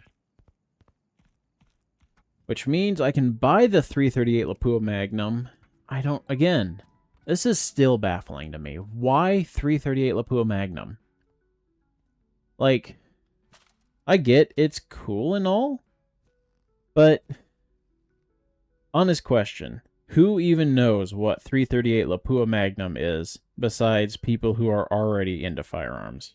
Which means I can buy the 338 Lapua Magnum. I don't... Again, this is still baffling to me. Why 338 Lapua Magnum? Like, I get it's cool and all, but honest question. Who even knows what 338 Lapua Magnum is besides people who are already into firearms?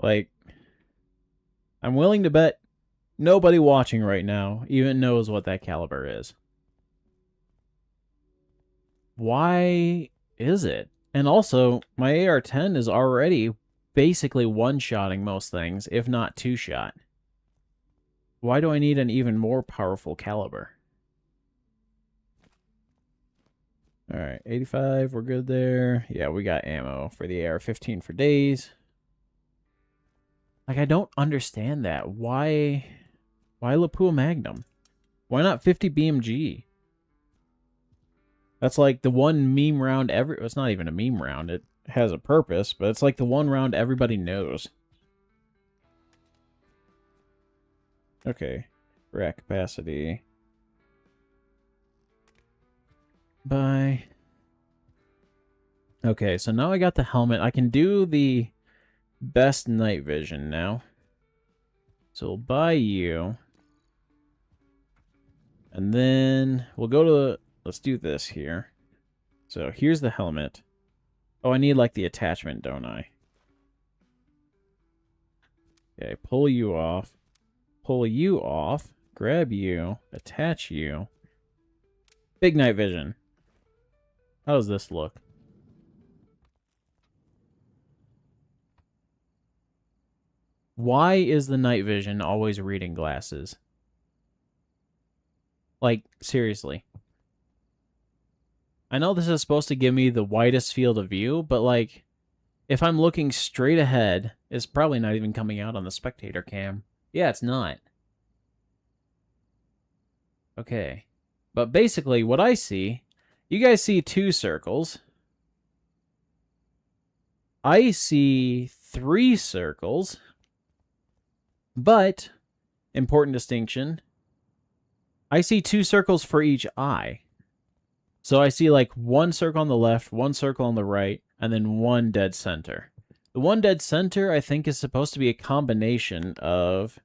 Like, I'm willing to bet nobody watching right now even knows what that caliber is. Why is it? And also, my AR-10 is already basically one-shotting most things, if not two-shot. Why do I need an even more powerful caliber? Alright, 85, we're good there. Yeah, we got ammo for the AR-15 for days. Like, I don't understand that. Why Lapua Magnum? Why not 50 BMG? That's like the one meme round it's not even a meme round. It has a purpose, but it's like the one round everybody knows. Okay. Rack capacity. Bye. Okay, so now I got the helmet. I can do the best night vision now. So we'll buy you. And then we'll go to let's do this here. So here's the helmet. Oh, I need like the attachment, don't I? Okay, pull you off. Pull you off. Grab you. Attach you. Big night vision. How does this look? Why is the night vision always reading glasses? Like, seriously. I know this is supposed to give me the widest field of view, but like, if I'm looking straight ahead, it's probably not even coming out on the spectator cam. Yeah, it's not. Okay. But basically, what I see, you guys see two circles. I see 3 circles. But, important distinction, I see 2 circles for each eye. So I see like 1 circle on the left, 1 circle on the right, and then 1 dead center. The 1 dead center, I think, is supposed to be a combination of...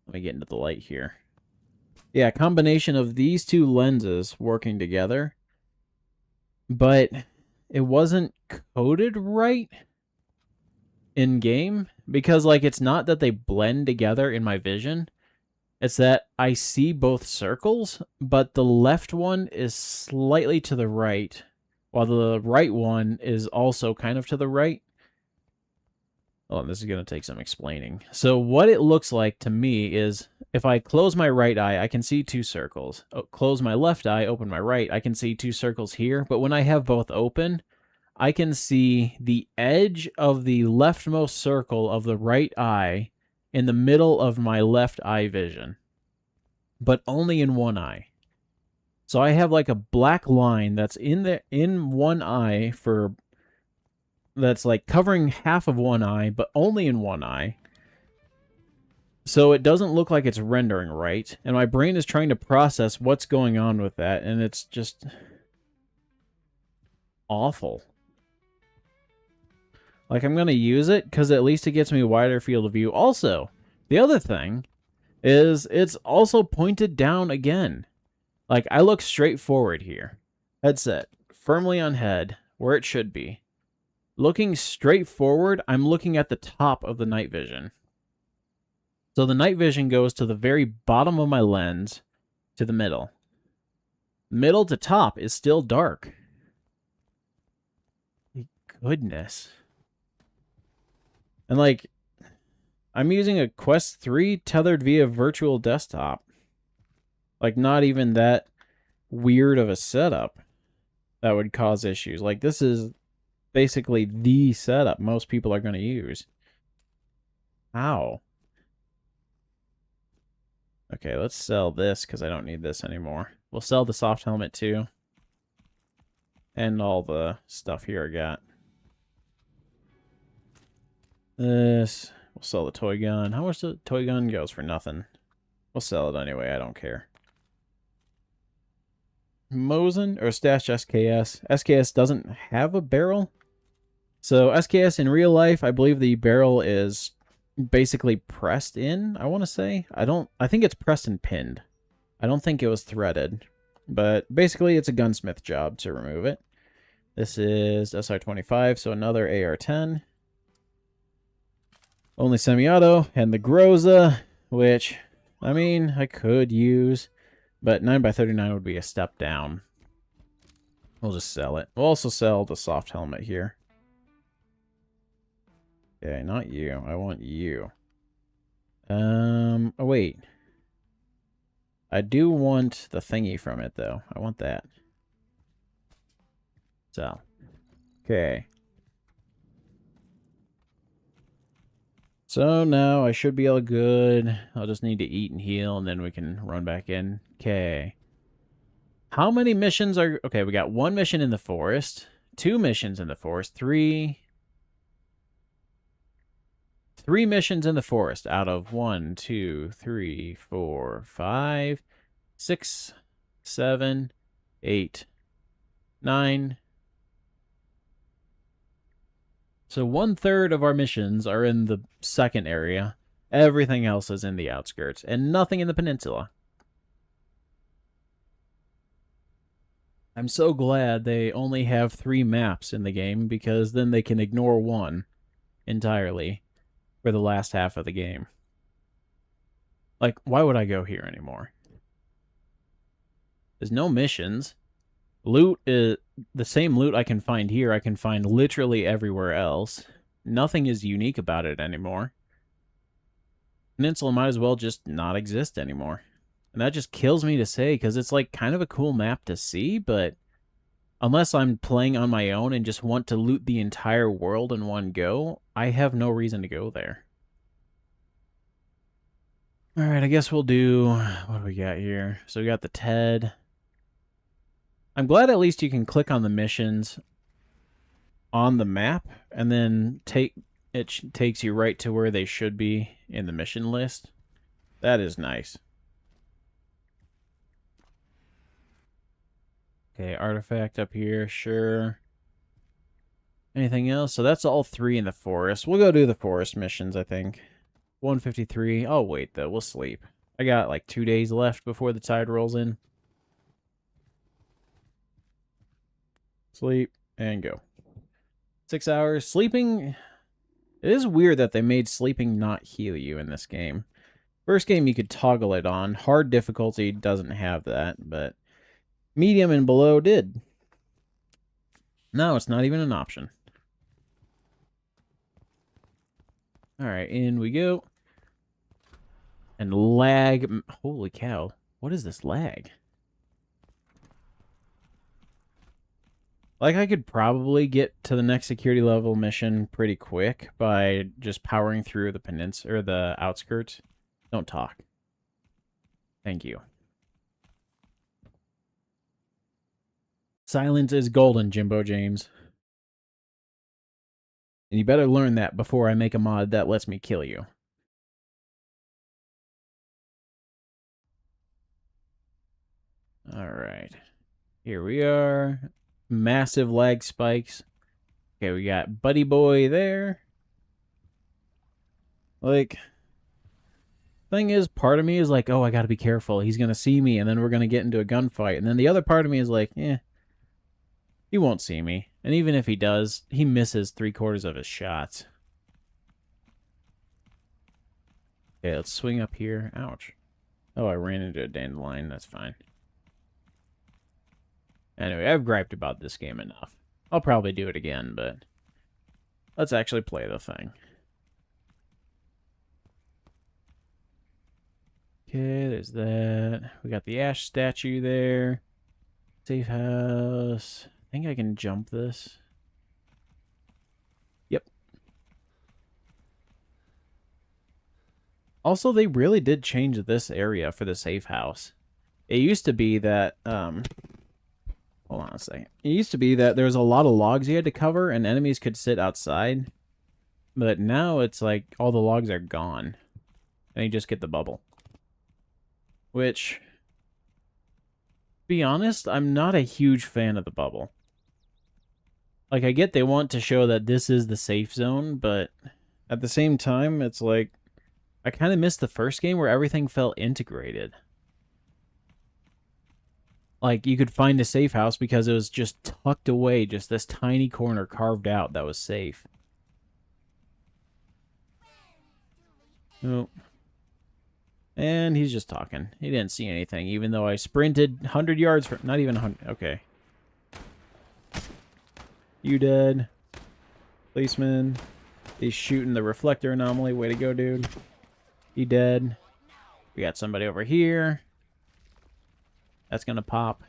Let me get into the light here. Yeah, combination of these 2 lenses working together. But it wasn't coded right in-game. Because, like, it's not that they blend together in my vision. It's that I see both circles, but the left one is slightly to the right, while the right one is also kind of to the right. Oh, this is going to take some explaining. So what it looks like to me is, if I close my right eye, I can see 2 circles. Close my left eye, open my right, I can see 2 circles here. But when I have both open, I can see the edge of the leftmost circle of the right eye in the middle of my left eye vision, but only in one eye. So I have like a black line that's in one eye that's like covering half of one eye, but only in one eye. So it doesn't look like it's rendering right, and my brain is trying to process what's going on with that, and it's just awful. Like, I'm going to use it because at least it gets me a wider field of view. Also, the other thing is it's also pointed down again. Like, I look straight forward here. Headset firmly on head, where it should be. Looking straight forward, I'm looking at the top of the night vision. So the night vision goes to the very bottom of my lens to the middle. Middle to top is still dark. Goodness. And like, I'm using a Quest 3 tethered via virtual desktop. Like, not even that weird of a setup that would cause issues. Like, this is basically the setup most people are going to use. How? Okay, let's sell this because I don't need this anymore. We'll sell the soft helmet too. And all the stuff here I got. This. We'll sell the toy gun. How much the toy gun goes for? Nothing. We'll sell it anyway. I don't care. Mosin or Stash SKS. SKS doesn't have a barrel. So SKS in real life, I believe the barrel is basically pressed in, I want to say. I think it's pressed and pinned. I don't think it was threaded. But basically it's a gunsmith job to remove it. This is SR25, so another AR-10. Only semi-auto, and the Groza, which, I mean, I could use, but 9x39 would be a step down. We'll just sell it. We'll also sell the soft helmet here. Okay, not you. I want you. Oh, wait. I do want the thingy from it, though. I want that. So. Okay. So now I should be all good. I'll just need to eat and heal, and then we can run back in. Okay. How many missions are... Okay, we got 1 mission in the forest. 2 missions in the forest. 3 missions in the forest out of 1, 2, 3, 4, 5, 6, 7, 8, 9. So 1/3 of our missions are in the second area. Everything else is in the outskirts, and nothing in the peninsula. I'm so glad they only have 3 maps in the game, because then they can ignore 1 entirely for the last half of the game. Like, why would I go here anymore? There's no missions. Loot is the same loot I can find here. I can find literally everywhere else. Nothing is unique about it anymore. Peninsula might as well just not exist anymore. And that just kills me to say, because it's like kind of a cool map to see, but unless I'm playing on my own and just want to loot the entire world in one go, I have no reason to go there. Alright, I guess we'll do... What do we got here? So we got the TED. I'm glad at least you can click on the missions on the map, and then it takes you right to where they should be in the mission list. That is nice. Okay, artifact up here, sure. Anything else? So that's all 3 in the forest. We'll go do the forest missions, I think. 153. Oh, wait, though. We'll sleep. I got like 2 days left before the tide rolls in. Sleep and go. 6 hours. Sleeping... It is weird that they made sleeping not heal you in this game. First game, you could toggle it on. Hard difficulty doesn't have that, but medium and below did. No, it's not even an option. Alright, in we go. And lag. Holy cow. What is this lag? Like, I could probably get to the next security level mission pretty quick by just powering through the peninsula or the outskirts. Don't talk. Thank you. Silence is golden, Jimbo James. And you better learn that before I make a mod that lets me kill you. Alright. Here we are. Massive lag spikes. Okay, we got Buddy Boy there. Like, thing is, part of me is like, oh, I gotta be careful. He's gonna see me, and then we're gonna get into a gunfight. And then the other part of me is like, he won't see me. And even if he does, he misses 3/4 of his shots. Okay, let's swing up here. Ouch. Oh, I ran into a dandelion. That's fine. Anyway, I've griped about this game enough. I'll probably do it again, but let's actually play the thing. Okay, there's that. We got the Ash statue there. Safe house. I think I can jump this. Yep. Also, they really did change this area for the safe house. It used to be that, hold on a second. It used to be that there was a lot of logs you had to cover and enemies could sit outside. But now it's like all the logs are gone. And you just get the bubble. Which Be honest, I'm not a huge fan of the bubble. Like, I get they want to show that this is the safe zone, but at the same time, it's like, I kind of missed the first game where everything felt integrated. Like, you could find a safe house because it was just tucked away, just this tiny corner carved out that was safe. Nope. And he's just talking. He didn't see anything, even though I sprinted 100 yards for... Not even 100. Okay. You dead. Policeman. He's shooting the reflector anomaly. Way to go, dude. He dead. We got somebody over here. That's gonna pop.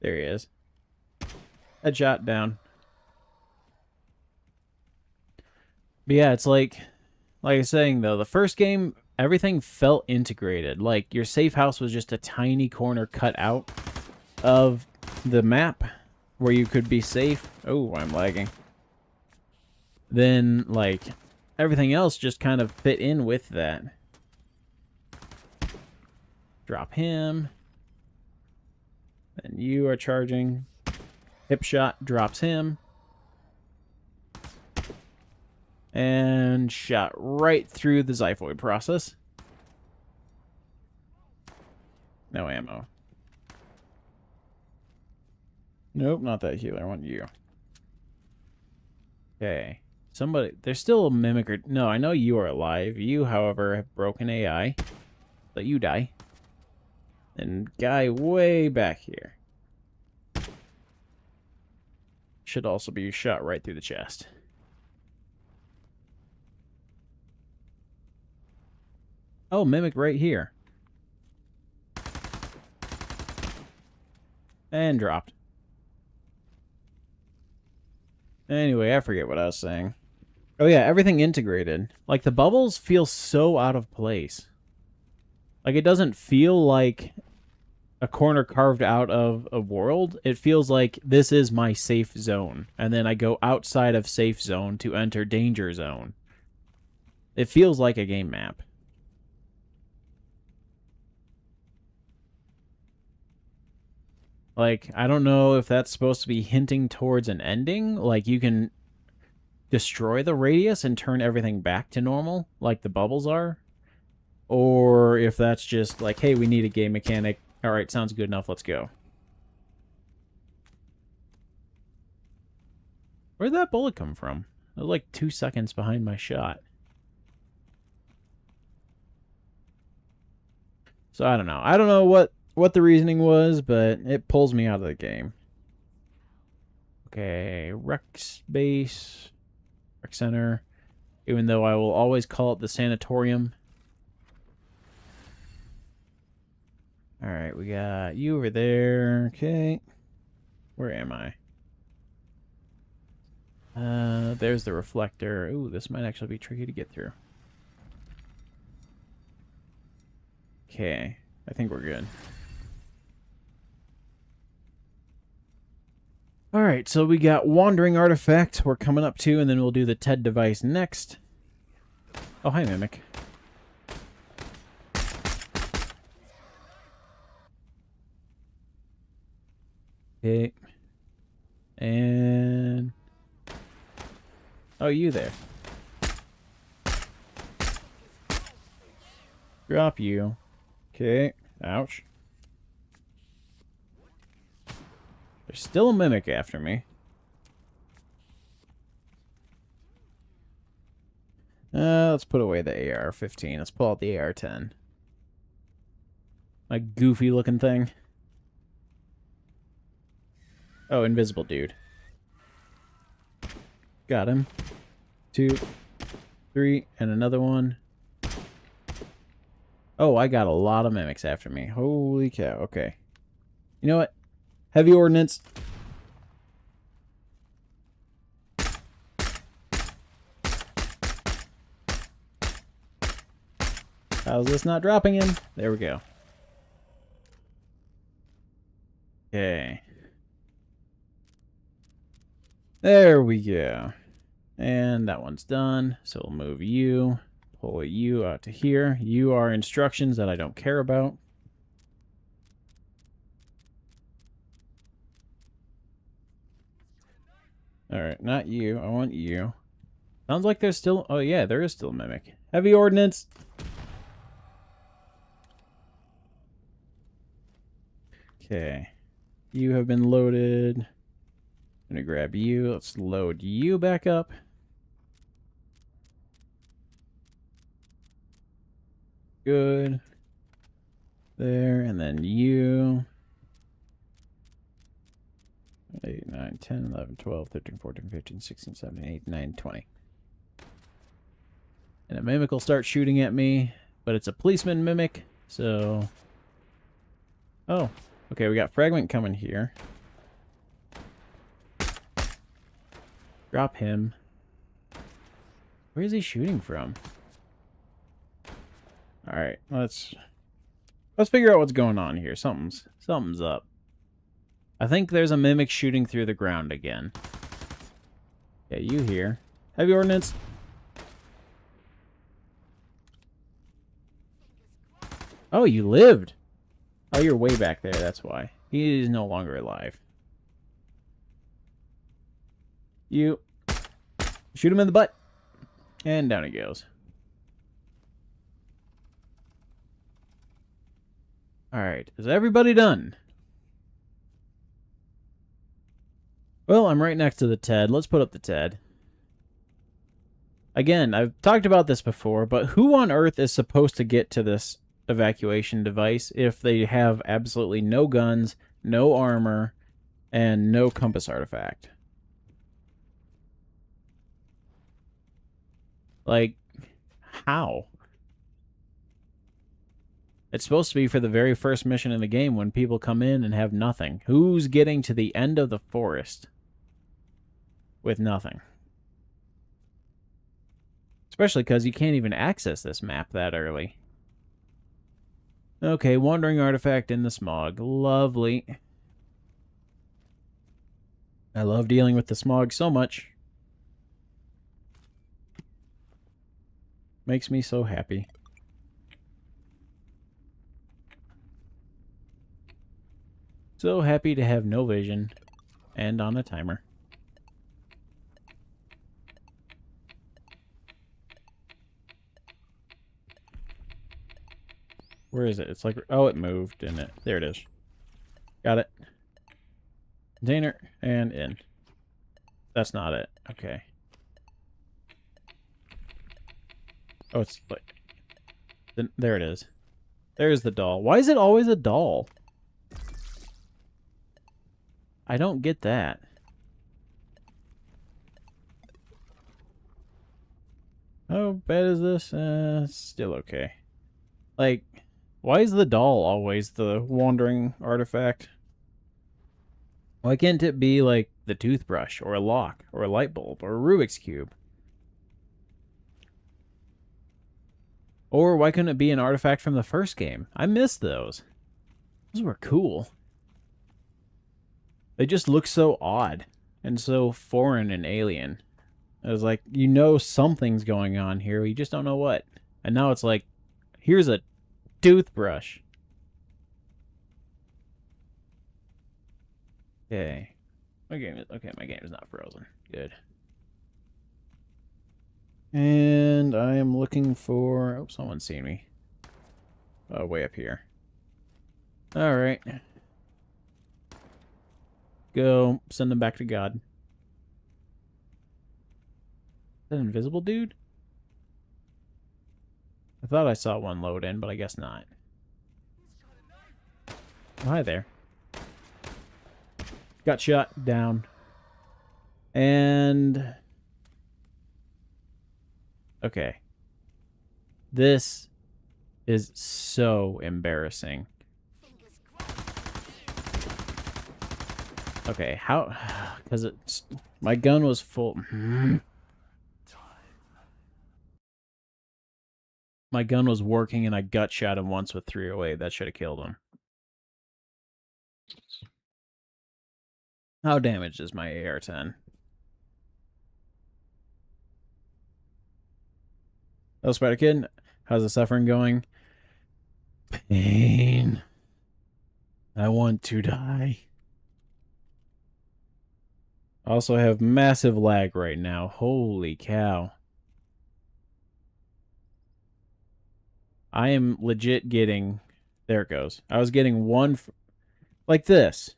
There he is. Headshot down. But yeah, it's like I was saying, though, the first game, everything felt integrated. Like, your safe house was just a tiny corner cut out of the map where you could be safe. Oh, I'm lagging. Then, like, everything else just kind of fit in with that. Drop him. And you are charging. Hip shot drops him. And shot right through the xiphoid process. No ammo. Nope, not that healer. I want you. Okay. Somebody... There's still a mimicker... No, I know you are alive. You, however, have broken AI. Let you die. And guy way back here. Should also be shot right through the chest. Oh, mimic right here. And dropped. Anyway, I forget what I was saying. Oh yeah, everything integrated. Like, the bubbles feel so out of place. Like, it doesn't feel like a corner carved out of a world. It feels like this is my safe zone. And then I go outside of safe zone to enter danger zone. It feels like a game map. Like, I don't know if that's supposed to be hinting towards an ending. Like, you can destroy the radius and turn everything back to normal, like the bubbles are. Or if that's just like, hey, we need a game mechanic. All right, sounds good enough. Let's go. Where'd that bullet come from? It was like 2 seconds behind my shot. So I don't know. I don't know what the reasoning was, but it pulls me out of the game. Okay, rec base, rec center. Even though I will always call it the sanatorium. Alright, we got you over there. Okay. Where am I? There's the reflector. Ooh, this might actually be tricky to get through. Okay, I think we're good. Alright, so we got Wandering Artifact we're coming up to, and then we'll do the TED device next. Oh, hi, Mimic. Okay. And... oh, you there. Drop you. Okay. Ouch. There's still a mimic after me. Let's put away the AR-15. Let's pull out the AR-10. My goofy looking thing. Oh, invisible dude. Got him. 2, 3, and another one. Oh, I got a lot of mimics after me. Holy cow. Okay. You know what? Heavy ordnance. How's this not dropping him? There we go. Okay. There we go. And that one's done. So we'll move you. pull you out to here. You are instructions that I don't care about. Alright, not you. I want you. Sounds like there's still... Oh, yeah, there is still a mimic. Heavy ordnance! Okay. You have been loaded. I'm gonna grab you. Let's load you back up. Good. There, and then you. 8, 9, 10, 11, 12, 13, 14, 15, 16, 17, 18, 19, 20. And a mimic will start shooting at me, but it's a policeman mimic, so... Oh, okay, we got fragment coming here. Drop him. Where is he shooting from? Alright, let's figure out what's going on here. Something's up. I think there's a mimic shooting through the ground again. Yeah, you here. Heavy ordnance. Oh, you lived. Oh, you're way back there, that's why. He is no longer alive. You. Shoot him in the butt. And down he goes. Alright, is everybody done? Well, I'm right next to the TED. Let's put up the TED. Again, I've talked about this before, but who on Earth is supposed to get to this evacuation device if they have absolutely no guns, no armor, and no compass artifact? Like, how? It's supposed to be for the very first mission in the game when people come in and have nothing. Who's getting to the end of the forest with nothing? Especially because you can't even access this map that early. Okay, wandering artifact in the smog. Lovely. I love dealing with the smog so much. Makes me so happy. So happy to have no vision and on a timer. Where is it? It's like... Oh, it moved, didn't it? There it is. Got it. Container and in. That's not it. Okay. Oh, it's like... There it is. There's the doll. Why is it always a doll? I don't get that. How bad is this? Still okay. Like, why is the doll always the wandering artifact? Why can't it be like the toothbrush, or a lock, or a light bulb, or a Rubik's Cube? Or why couldn't it be an artifact from the first game? I missed those. Those were cool. They just look so odd and so foreign and alien. It was like, you know something's going on here, you just don't know what. And now it's like, here's a toothbrush. Okay. My game is not frozen. Good. And I am looking for... Oh, someone's seen me. Oh, way up here. Alright. Go. Send them back to God. Is that an invisible dude? I thought I saw one load in, but I guess not. Oh, hi there. Got shot down. And... Okay. This is so embarrassing. Okay, how... Because it's... My gun was full... My gun was working and I gut shot him once with 308. That should have killed him. How damaged is my AR-10? Hello, Spider Kid. How's the suffering going? Pain. I want to die. I also have massive lag right now. Holy cow. I am legit getting... There it goes. I was getting one... like this.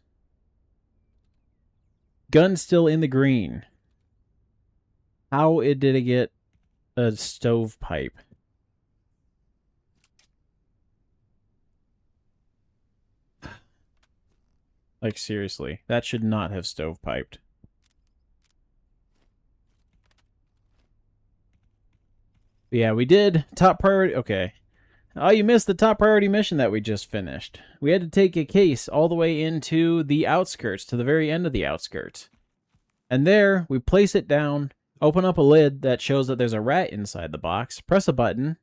Gun still in the green. How did it get a stovepipe? Like, seriously. That should not have stovepiped. But yeah, we did. Top priority... Okay. Oh, you missed the top priority mission that we just finished. We had to take a case all the way into the outskirts, to the very end of the outskirts. And there, we place it down, open up a lid that shows that there's a rat inside the box, press a button,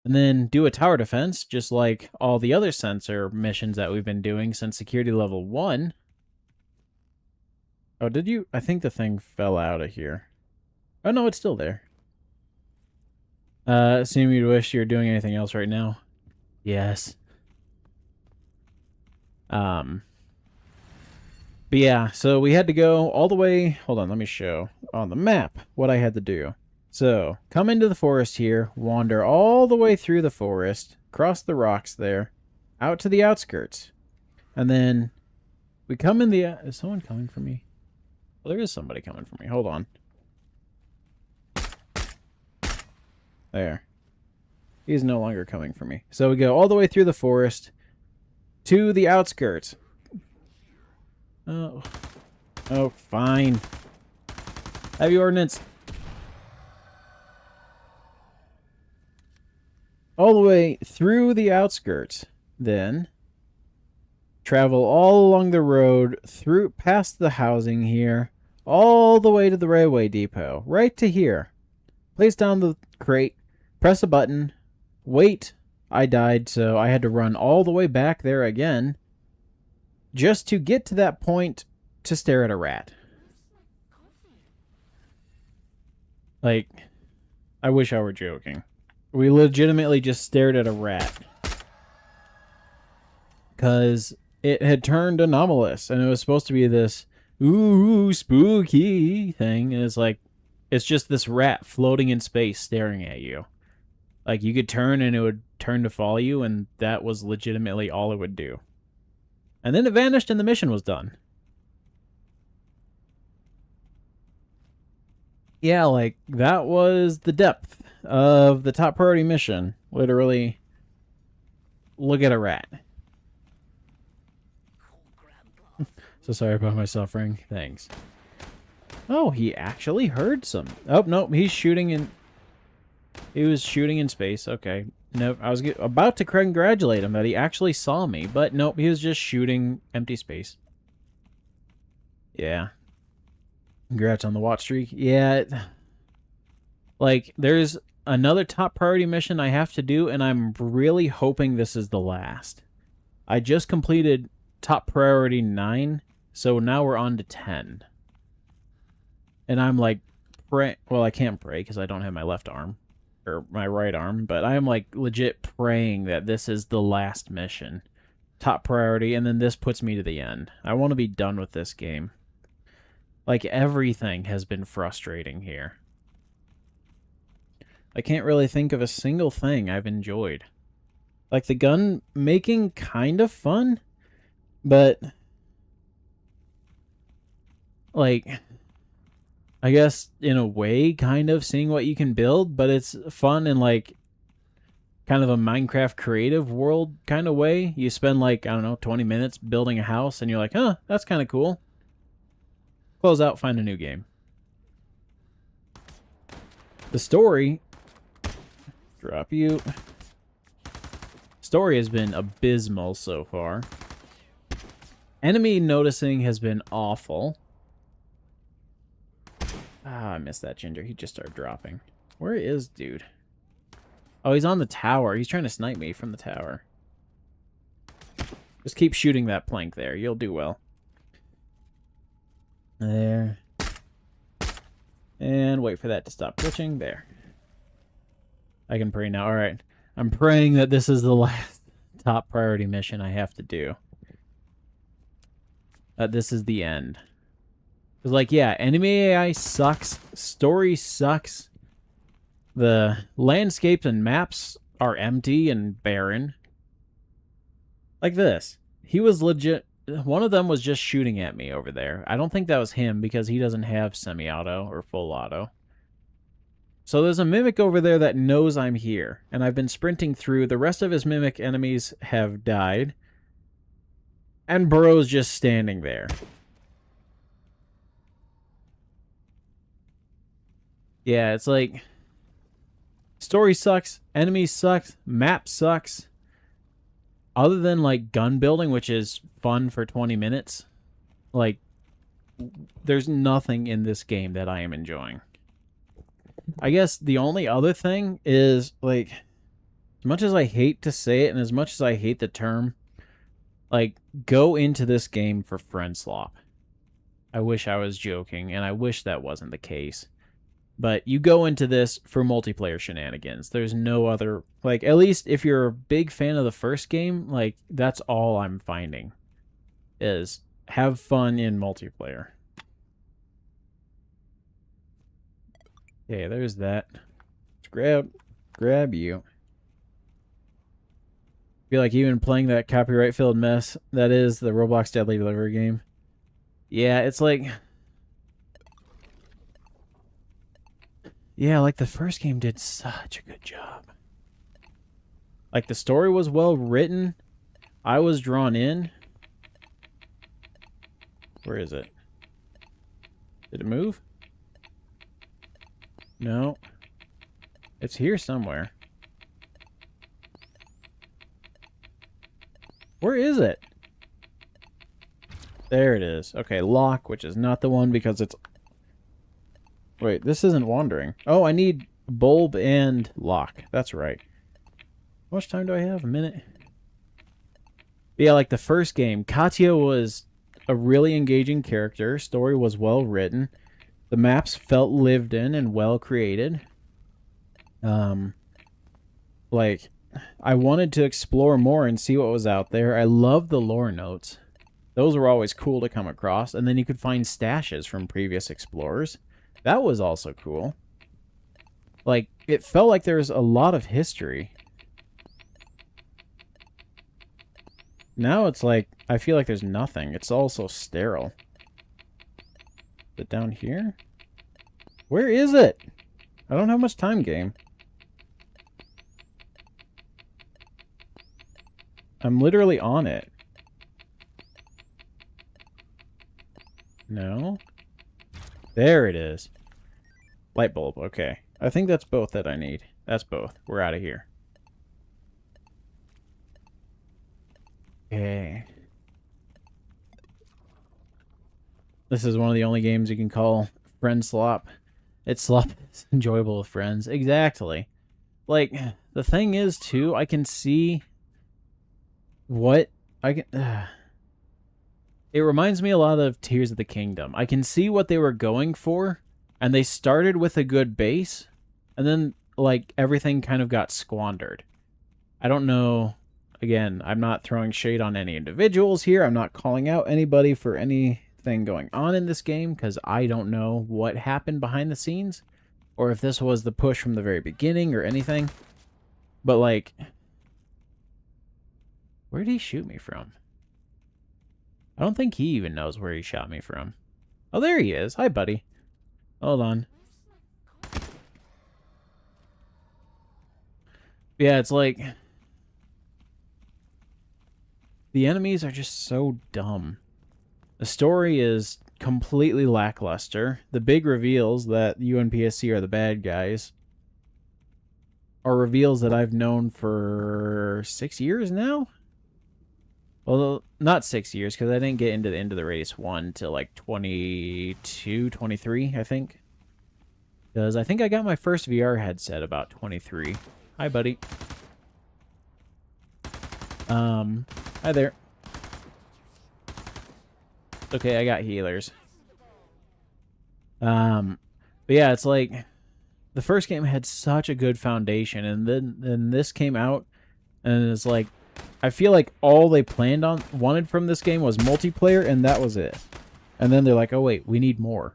and then do a tower defense, just like all the other sensor missions that we've been doing since security level 1. Oh, did you? I think the thing fell out of here. Oh, no, it's still there. Seem you'd wish you were doing anything else right now. Yes. But yeah, so we had to go all the way... Hold on, let me show on the map what I had to do. So, come into the forest here, wander all the way through the forest, cross the rocks there, out to the outskirts. And then we come in the... Is someone coming for me? Well, there is somebody coming for me. Hold on. There. He's no longer coming for me. So we go all the way through the forest to the outskirts. Oh. Oh, fine. Heavy ordnance. All the way through the outskirts. Then travel all along the road, through past the housing here, all the way to the railway depot. Right to here. Place down the crate, press a button, wait. I died, so I had to run all the way back there again just to get to that point to stare at a rat. Like, I wish I were joking. We legitimately just stared at a rat. Because it had turned anomalous, and it was supposed to be this, ooh, spooky thing, and it's like, it's just this rat floating in space staring at you. Like, you could turn and it would turn to follow you, and that was legitimately all it would do. And then it vanished and the mission was done. Yeah, like, that was the depth of the top priority mission. Literally, look at a rat. So sorry about my suffering. Thanks. Oh, he actually heard some. Oh, no, he's shooting in... He was shooting in space. Okay. Nope, I was about to congratulate him that he actually saw me, but nope, he was just shooting empty space. Yeah. Congrats on the watch streak. Yeah. Like, there's another top priority mission I have to do, and I'm really hoping this is the last. I just completed top priority 9, so now we're on to 10. And I'm like, well, I can't pray because I don't have my left arm. Or my right arm. But I'm like legit praying that this is the last mission. Top priority. And then this puts me to the end. I want to be done with this game. Like, everything has been frustrating here. I can't really think of a single thing I've enjoyed. Like, the gun making kind of fun. But... like... I guess, in a way, kind of seeing what you can build, but it's fun in, like, kind of a Minecraft creative world kind of way. You spend, like, I don't know, 20 minutes building a house, and you're like, huh, that's kind of cool. Close out, find a new game. The story... Drop you. Story has been abysmal so far. Enemy noticing has been awful. Ah, I missed that ginger. He just started dropping. Where is dude? Oh, he's on the tower. He's trying to snipe me from the tower. Just keep shooting that plank there. You'll do well. There. And wait for that to stop glitching. There. I can pray now. All right. I'm praying that this is the last top priority mission I have to do. This is the end. Because, like, yeah, enemy AI sucks. Story sucks. The landscapes and maps are empty and barren. Like this. He was legit. One of them was just shooting at me over there. I don't think that was him because he doesn't have semi-auto or full auto. So there's a mimic over there that knows I'm here, and I've been sprinting through. The rest of his mimic enemies have died, and Burrow's just standing there. Yeah, it's like, story sucks, enemies suck, map sucks. Other than, like, gun building, which is fun for 20 minutes, like, there's nothing in this game that I am enjoying. I guess the only other thing is, like, as much as I hate to say it and as much as I hate the term, like, go into this game for friend slop. I wish I was joking, and I wish that wasn't the case. But you go into this for multiplayer shenanigans. There's no other, like, at least if you're a big fan of the first game, like, that's all I'm finding is have fun in multiplayer. Okay, there's that. Let's grab you. Feel like even playing that copyright-filled mess that is the Roblox Deadly Delivery game. Yeah, it's like... Yeah, like the first game did such a good job. Like the story was well written. I was drawn in. Where is it? Did it move? No. It's here somewhere. Where is it? There it is. Okay, lock, which is not the one because it's... Wait, this isn't wandering. Oh, I need bulb and lock. That's right. How much time do I have? A minute? Yeah, like the first game, Katya was a really engaging character. Story was well written. The maps felt lived in and well created. Like, I wanted to explore more and see what was out there. I love the lore notes. Those were always cool to come across. And then you could find stashes from previous explorers. That was also cool. Like, it felt like there was a lot of history. Now it's like, I feel like there's nothing. It's all so sterile. Is it down here? Where is it? I don't have much time, game. I'm literally on it. No? There it is. Light bulb, okay. I think that's both that I need. That's both. We're out of here. Okay. This is one of the only games you can call friend slop. It's slop. It's enjoyable with friends. Exactly. Like, the thing is, too, I can see what I can... It reminds me a lot of Tears of the Kingdom. I can see what they were going for, and they started with a good base, and then, like, everything kind of got squandered. I don't know. Again, I'm not throwing shade on any individuals here. I'm not calling out anybody for anything going on in this game, because I don't know what happened behind the scenes, or if this was the push from the very beginning or anything. But, like, where did he shoot me from? I don't think he even knows where he shot me from. Oh, there he is. Hi, buddy. Hold on. Yeah, it's like... The enemies are just so dumb. The story is completely lackluster. The big reveals that UNPSC are the bad guys are reveals that I've known for 6 years now? Well, not 6 years, because I didn't get into the end of the race 1 till like 22, 23, I think. Because I think I got my first VR headset about 23. Hi, buddy. Hi there. Okay, I got healers. But yeah, it's like... the first game had such a good foundation, and then this came out, and it's like, I feel like all they wanted from this game was multiplayer, and that was it. And then they're like, oh wait, we need more.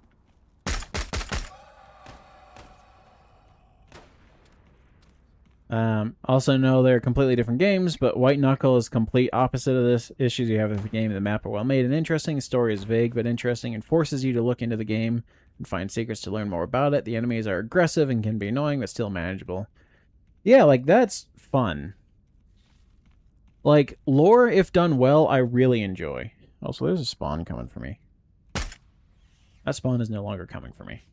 Also know they're completely different games, but White Knuckle is complete opposite of this. Issues you have with the game and the map are well made and interesting. The story is vague but interesting and forces you to look into the game and find secrets to learn more about it. The enemies are aggressive and can be annoying, but still manageable. Yeah, like, that's fun. Like, lore, if done well, I really enjoy. Also, there's a spawn coming for me. That spawn is no longer coming for me.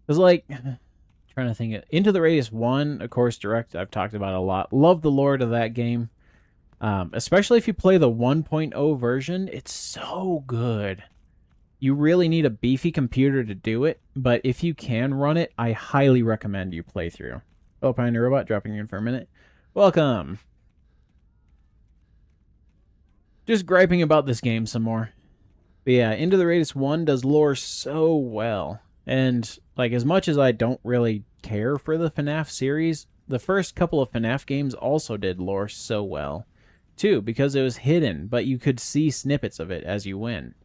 Because, like, trying to think of Into the Radius 1, of course, Direct, I've talked about a lot. Love the lore of that game. Especially if you play the 1.0 version, it's so good. You really need a beefy computer to do it, but if you can run it, I highly recommend you play through. Oh, Pioneer Robot, dropping in for a minute. Welcome. Just griping about this game some more. But yeah, Into the Radius 1 does lore so well. And, like, as much as I don't really care for the FNAF series, the first couple of FNAF games also did lore so well. Too, because it was hidden, but you could see snippets of it as you went.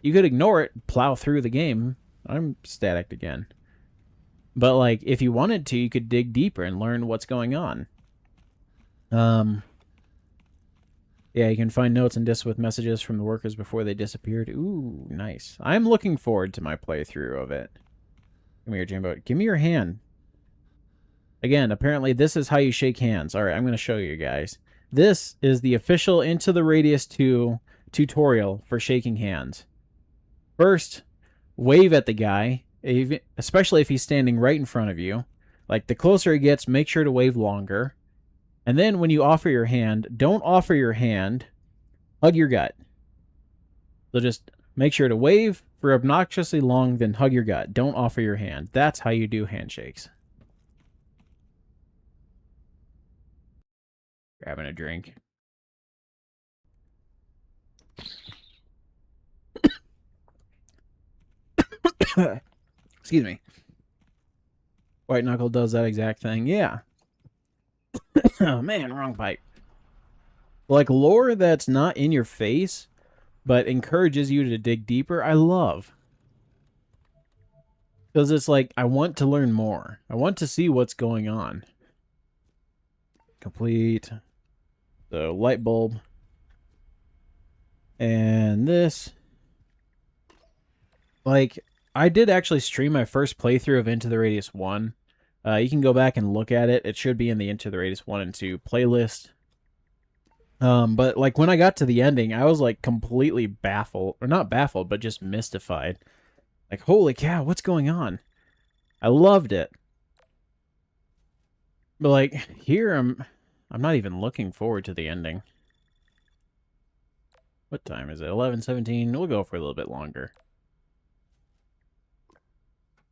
You could ignore it, plow through the game. I'm static again. But, like, if you wanted to, you could dig deeper and learn what's going on. Yeah, you can find notes and discs with messages from the workers before they disappeared. Ooh, nice. I'm looking forward to my playthrough of it. Come here, Jimbo. Give me your hand. Again, apparently this is how you shake hands. Alright, I'm going to show you guys. This is the official Into the Radius 2 tutorial for shaking hands. First, wave at the guy, especially if he's standing right in front of you. Like, the closer he gets, make sure to wave longer. And then when you offer your hand, don't offer your hand, hug your gut. So just make sure to wave for obnoxiously long, then hug your gut. Don't offer your hand. That's how you do handshakes. Grabbing a drink. Excuse me. White Knuckle does that exact thing. Yeah. Oh, man, wrong pipe. Like, lore that's not in your face, but encourages you to dig deeper, I love. Because it's like, I want to learn more. I want to see what's going on. Complete. The light bulb. And this. Like, I did actually stream my first playthrough of Into the Radius 1. You can go back and look at it. It should be in the Into the Radius 1 and 2 playlist. But, like, when I got to the ending, I was, like, completely baffled. Or not baffled, but just mystified. Like, holy cow, what's going on? I loved it. But, like, here I'm not even looking forward to the ending. What time is it? 11:17. We'll go for a little bit longer.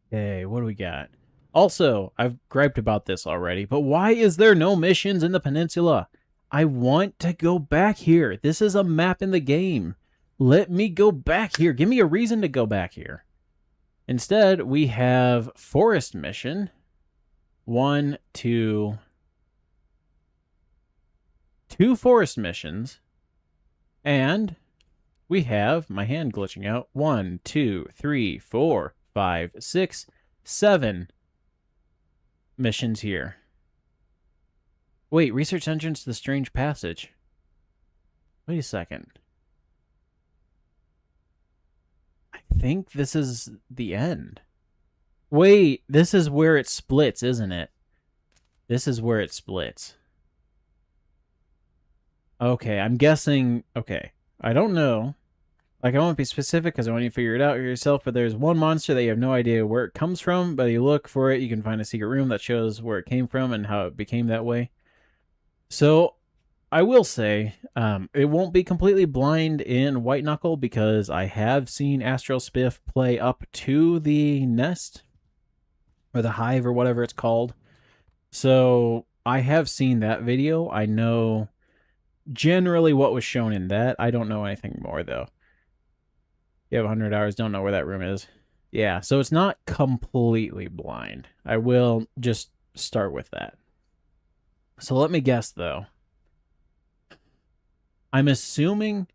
Okay, what do we got? Also, I've griped about this already, but why is there no missions in the peninsula? I want to go back here. This is a map in the game. Let me go back here. Give me a reason to go back here. Instead, we have forest mission. 1, 2... 2 forest missions. And we have, my hand glitching out, 1, 2, 3, 4, 5, 6, 7 missions here. Wait, research entrance to the strange passage. Wait a second. I think this is the end. Wait, this is where it splits, isn't it? This is where it splits. Okay, I'm guessing... Okay, I don't know. Like, I won't be specific because I want you to figure it out yourself, but there's one monster that you have no idea where it comes from, but you look for it, you can find a secret room that shows where it came from and how it became that way. So, I will say, it won't be completely blind in White Knuckle because I have seen Astral Spiff play up to the nest, or the hive, or whatever it's called. So, I have seen that video. I know generally what was shown in that. I don't know anything more, though. You have 100 hours, don't know where that room is. Yeah, so it's not completely blind. I will just start with that. So let me guess, though. I'm assuming,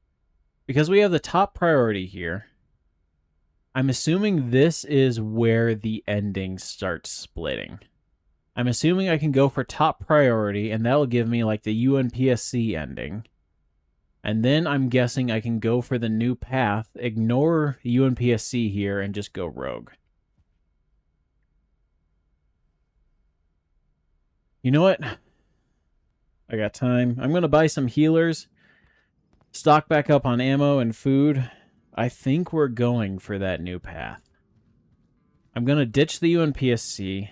because we have the top priority here, I'm assuming this is where the ending starts splitting. I'm assuming I can go for top priority, and that'll give me like the UNPSC ending. And then I'm guessing I can go for the new path, ignore UNPSC here, and just go rogue. You know what? I got time. I'm going to buy some healers, stock back up on ammo and food. I think we're going for that new path. I'm going to ditch the UNPSC.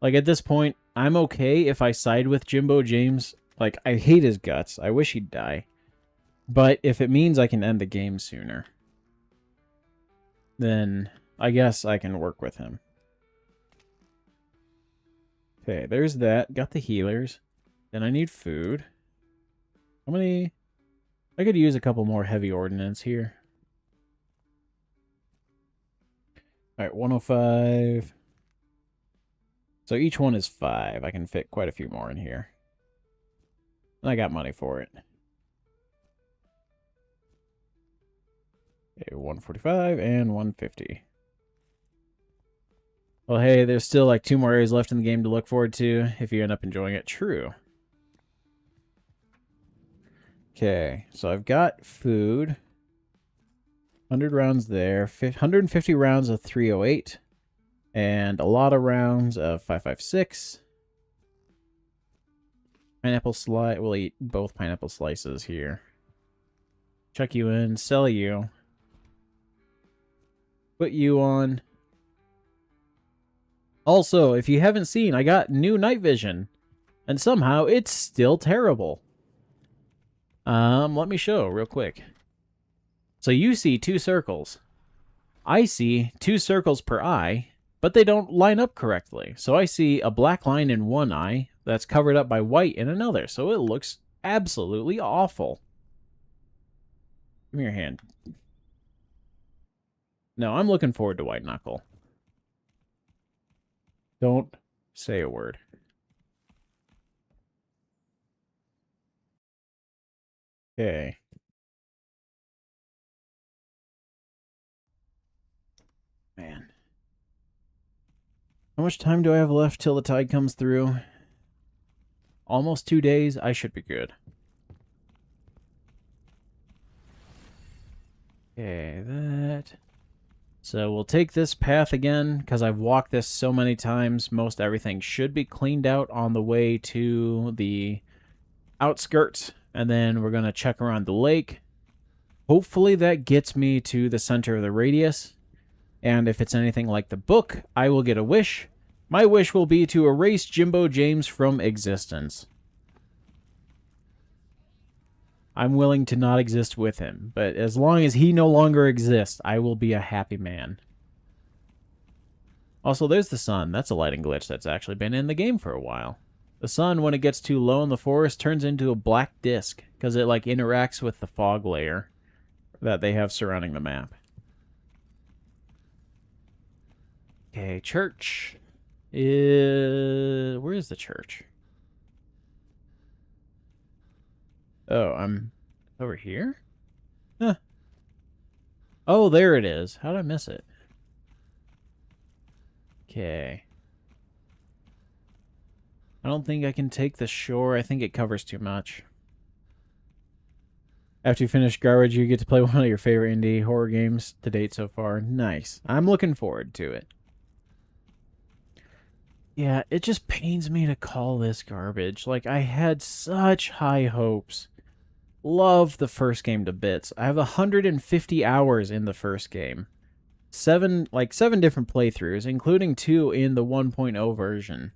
Like, at this point, I'm okay if I side with Jimbo James. Like, I hate his guts. I wish he'd die. But if it means I can end the game sooner, then I guess I can work with him. Okay, there's that. Got the healers. Then I need food. How many? I could use a couple more heavy ordnance here. Alright, 105. So each one is 5. I can fit quite a few more in here. And I got money for it. Okay, 145 and 150. Well, hey, there's still like 2 more areas left in the game to look forward to if you end up enjoying it. True. Okay, so I've got food. 100 rounds there. 150 rounds of 308. And a lot of rounds of 556. Pineapple slice. We'll eat both pineapple slices here. Chuck you in. Sell you. Put you on. Also, if you haven't seen, I got new night vision. And somehow it's still terrible. Let me show real quick. So you see 2 circles. I see 2 circles per eye, but they don't line up correctly. So I see a black line in one eye that's covered up by white in another. So it looks absolutely awful. Give me your hand. No, I'm looking forward to White Knuckle. Don't say a word. Okay. Man. How much time do I have left till the tide comes through? Almost 2 days. I should be good. Okay, that. So we'll take this path again, because I've walked this so many times. Most everything should be cleaned out on the way to the outskirts. And then we're going to check around the lake. Hopefully that gets me to the center of the radius. And if it's anything like the book, I will get a wish. My wish will be to erase Jimbo James from existence. I'm willing to not exist with him, but as long as he no longer exists, I will be a happy man. Also, there's the sun. That's a lighting glitch that's actually been in the game for a while. The sun, when it gets too low in the forest, turns into a black disc, because it like interacts with the fog layer that they have surrounding the map. Okay, church is... Where is the church? Oh, I'm over here? Huh. Oh, there it is. How did I miss it? Okay. I don't think I can take the shore. I think it covers too much. After you finish Garbage, you get to play one of your favorite indie horror games to date so far. Nice. I'm looking forward to it. Yeah, it just pains me to call this garbage. Like, I had such high hopes. Love the first game to bits. I have 150 hours in the first game. 7 different playthroughs, including 2 in the 1.0 version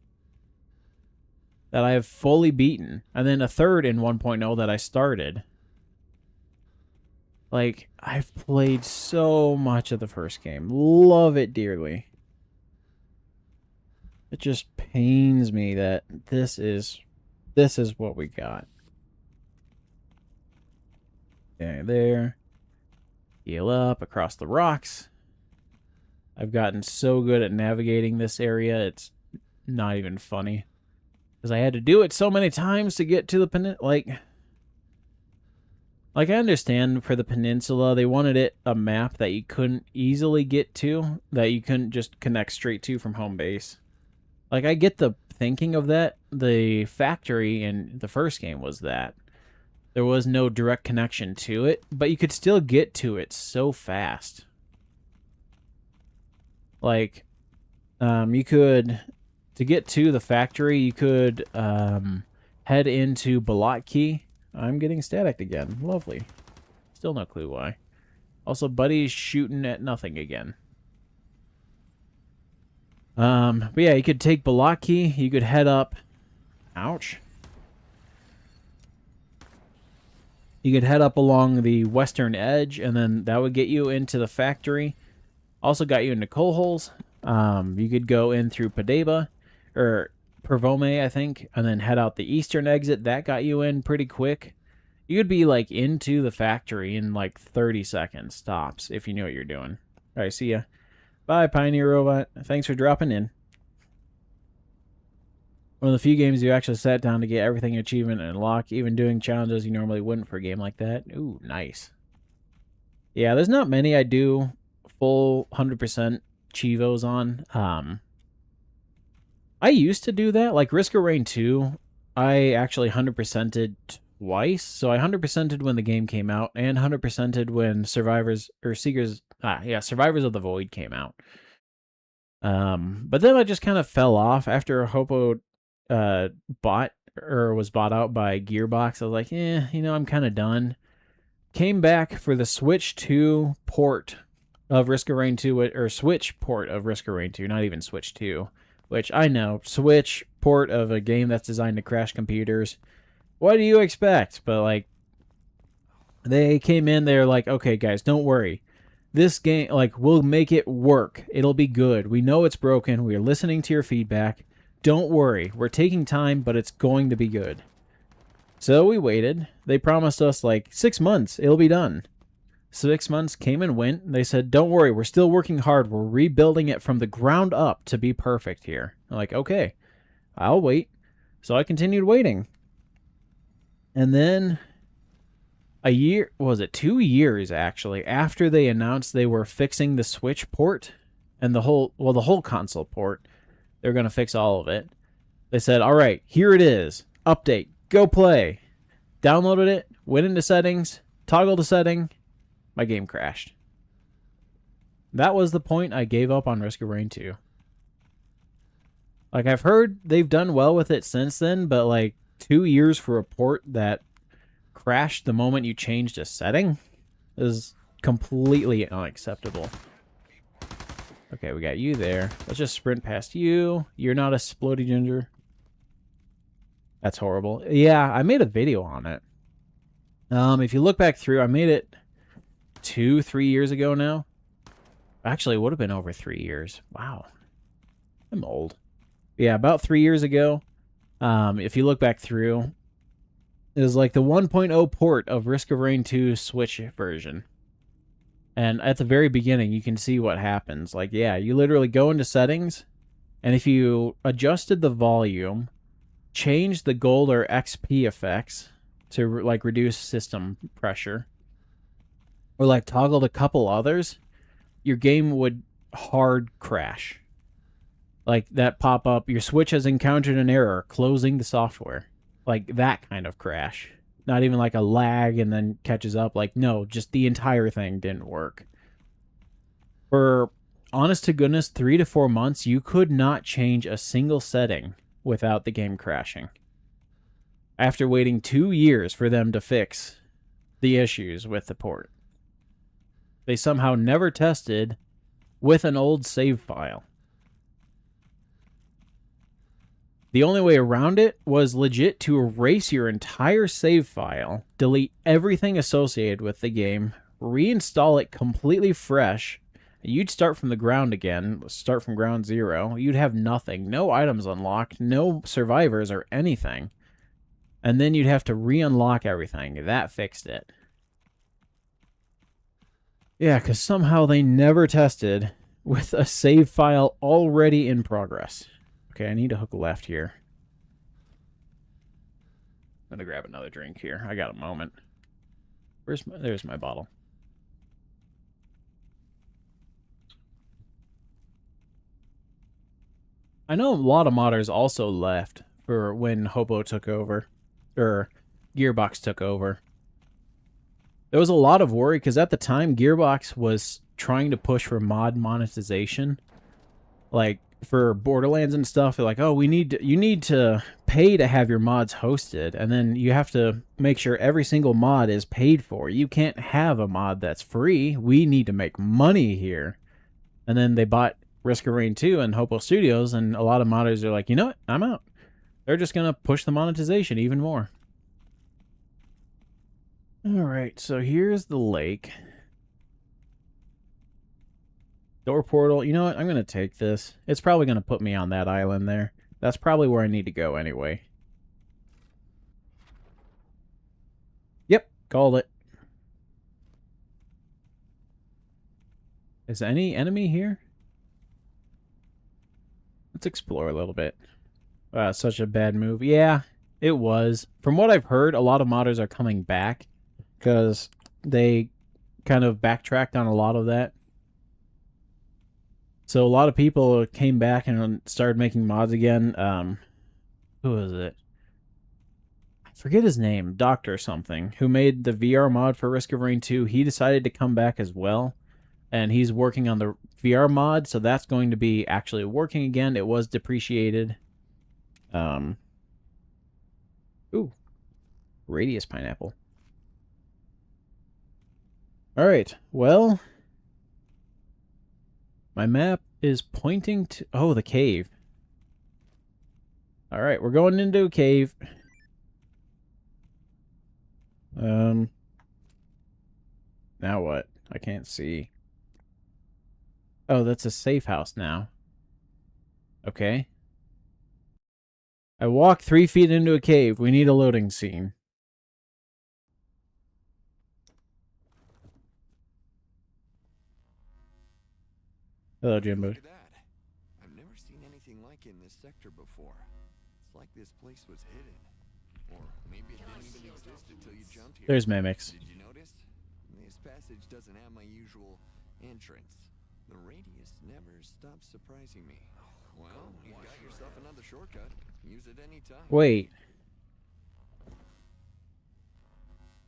that I have fully beaten, and then a third in 1.0 that I started. Like, I've played so much of the first game. Love it dearly. It just pains me that this is what we got. Okay, there. Heal up across the rocks. I've gotten so good at navigating this area, it's not even funny. Because I had to do it so many times to get to the peninsula. Like, I understand for the peninsula, they wanted it a map that you couldn't easily get to, that you couldn't just connect straight to from home base. Like, I get the thinking of that. The factory in the first game was that. There was no direct connection to it, but you could still get to it so fast. Like, you could, to get to the factory, you could head into Balotki. I'm getting static again. Lovely. Still no clue why. Also, Buddy's shooting at nothing again. But yeah, you could take Balotki. You could head up. Ouch. You could head up along the western edge, and then that would get you into the factory. Also got you into coal holes. You could go in through Padeba, or Pervome, I think, and then head out the eastern exit. That got you in pretty quick. You could be, like, into the factory in, like, 30 seconds, tops, if you knew what you're doing. All right, see ya. Bye, Pioneer Robot. Thanks for dropping in. One of the few games you actually sat down to get everything achievement and unlock, even doing challenges you normally wouldn't for a game like that. Ooh, nice. Yeah, there's not many I do full 100% Chivos on. I used to do that. Like Risk of Rain 2, I actually 100%ed twice. So I 100%ed when the game came out and 100%ed when Survivors of the Void came out. But then I just kind of fell off after Hopo was bought out by Gearbox. I was like, I'm kind of done. Came back for the Switch 2 port of Risk of Rain 2, or Switch port of Risk of Rain 2, not even Switch 2, which I know, Switch port of a game that's designed to crash computers. What do you expect? But, like, they came in, they're like, okay, guys, don't worry. This game, like, we'll make it work. It'll be good. We know it's broken. We're listening to your feedback. Don't worry. We're taking time, but it's going to be good. So we waited. They promised us, like, 6 months. It'll be done. 6 months came and went. They said, don't worry. We're still working hard. We're rebuilding it from the ground up to be perfect here. I'm like, okay, I'll wait. So I continued waiting. And then a year, 2 years actually, after they announced they were fixing the Switch port and the whole console port, they're going to fix all of it. They said, all right, here it is. Update. Go play. Downloaded it, went into settings, toggled a setting, my game crashed. That was the point I gave up on Risk of Rain 2. Like, I've heard they've done well with it since then, but, like, 2 years for a port that crashed the moment you changed a setting is completely unacceptable. Okay, we got you there. Let's just sprint past you. You're not a splody ginger. That's horrible. Yeah, I made a video on it. If you look back through, I made it 2-3 years ago now. Actually, it would have been over 3 years. Wow. I'm old. Yeah, about 3 years ago. If you look back through, it was like the 1.0 port of Risk of Rain 2 Switch version. And at the very beginning, you can see what happens. Like, yeah, you literally go into settings, and if you adjusted the volume, changed the gold or XP effects to, like, reduce system pressure, or, like, toggled a couple others, your game would hard crash. Like, that pop-up, your Switch has encountered an error, closing the software. Like, that kind of crash. Not even like a lag and then catches up. Like, no, just the entire thing didn't work. For, honest to goodness, 3 to 4 months, you could not change a single setting without the game crashing. After waiting 2 years for them to fix the issues with the port. They somehow never tested with an old save file. The only way around it was legit to erase your entire save file, delete everything associated with the game, reinstall it completely fresh. You'd start from the ground again, start from ground zero. You'd have nothing, no items unlocked, no survivors or anything. And then you'd have to re-unlock everything. That fixed it. Yeah, because somehow they never tested with a save file already in progress. Okay, I need to hook left here. I'm gonna grab another drink here. I got a moment. There's my bottle. I know a lot of modders also left for when Hobo took over, or Gearbox took over. There was a lot of worry because at the time Gearbox was trying to push for mod monetization, like for Borderlands and stuff. They're like, oh, you need to pay to have your mods hosted, and then you have to make sure every single mod is paid for. You can't have a mod that's free. We need to make money here. And then they bought Risk of Rain 2 and Hopo Studios, and a lot of modders are like, you know what? I'm out. They're just going to push the monetization even more. Alright, so here's the lake. Door portal. You know what? I'm going to take this. It's probably going to put me on that island there. That's probably where I need to go anyway. Yep, called it. Is any enemy here? Let's explore a little bit. Such a bad move. Yeah, it was. From what I've heard, a lot of modders are coming back because they kind of backtracked on a lot of that. So a lot of people came back and started making mods again. Who was it? I forget his name. Doctor something. Who made the VR mod for Risk of Rain 2. He decided to come back as well. And he's working on the VR mod, so that's going to be actually working again. It was depreciated. Ooh. Radius pineapple. Alright, well... my map is pointing to... oh, the cave. Alright, we're going into a cave. Now what? I can't see. Oh, that's a safe house now. Okay. I walked 3 feet into a cave. We need a loading scene. Hello, Jimbo. Look at that. I've never seen anything like it in this sector before. It's like this place was hidden. Or maybe it didn't even exist until you jumped here. There's Mimics. Did you notice? This passage doesn't have my usual entrance. The radius never stops surprising me. Well, you got yourself another shortcut. Use it anytime. Wait.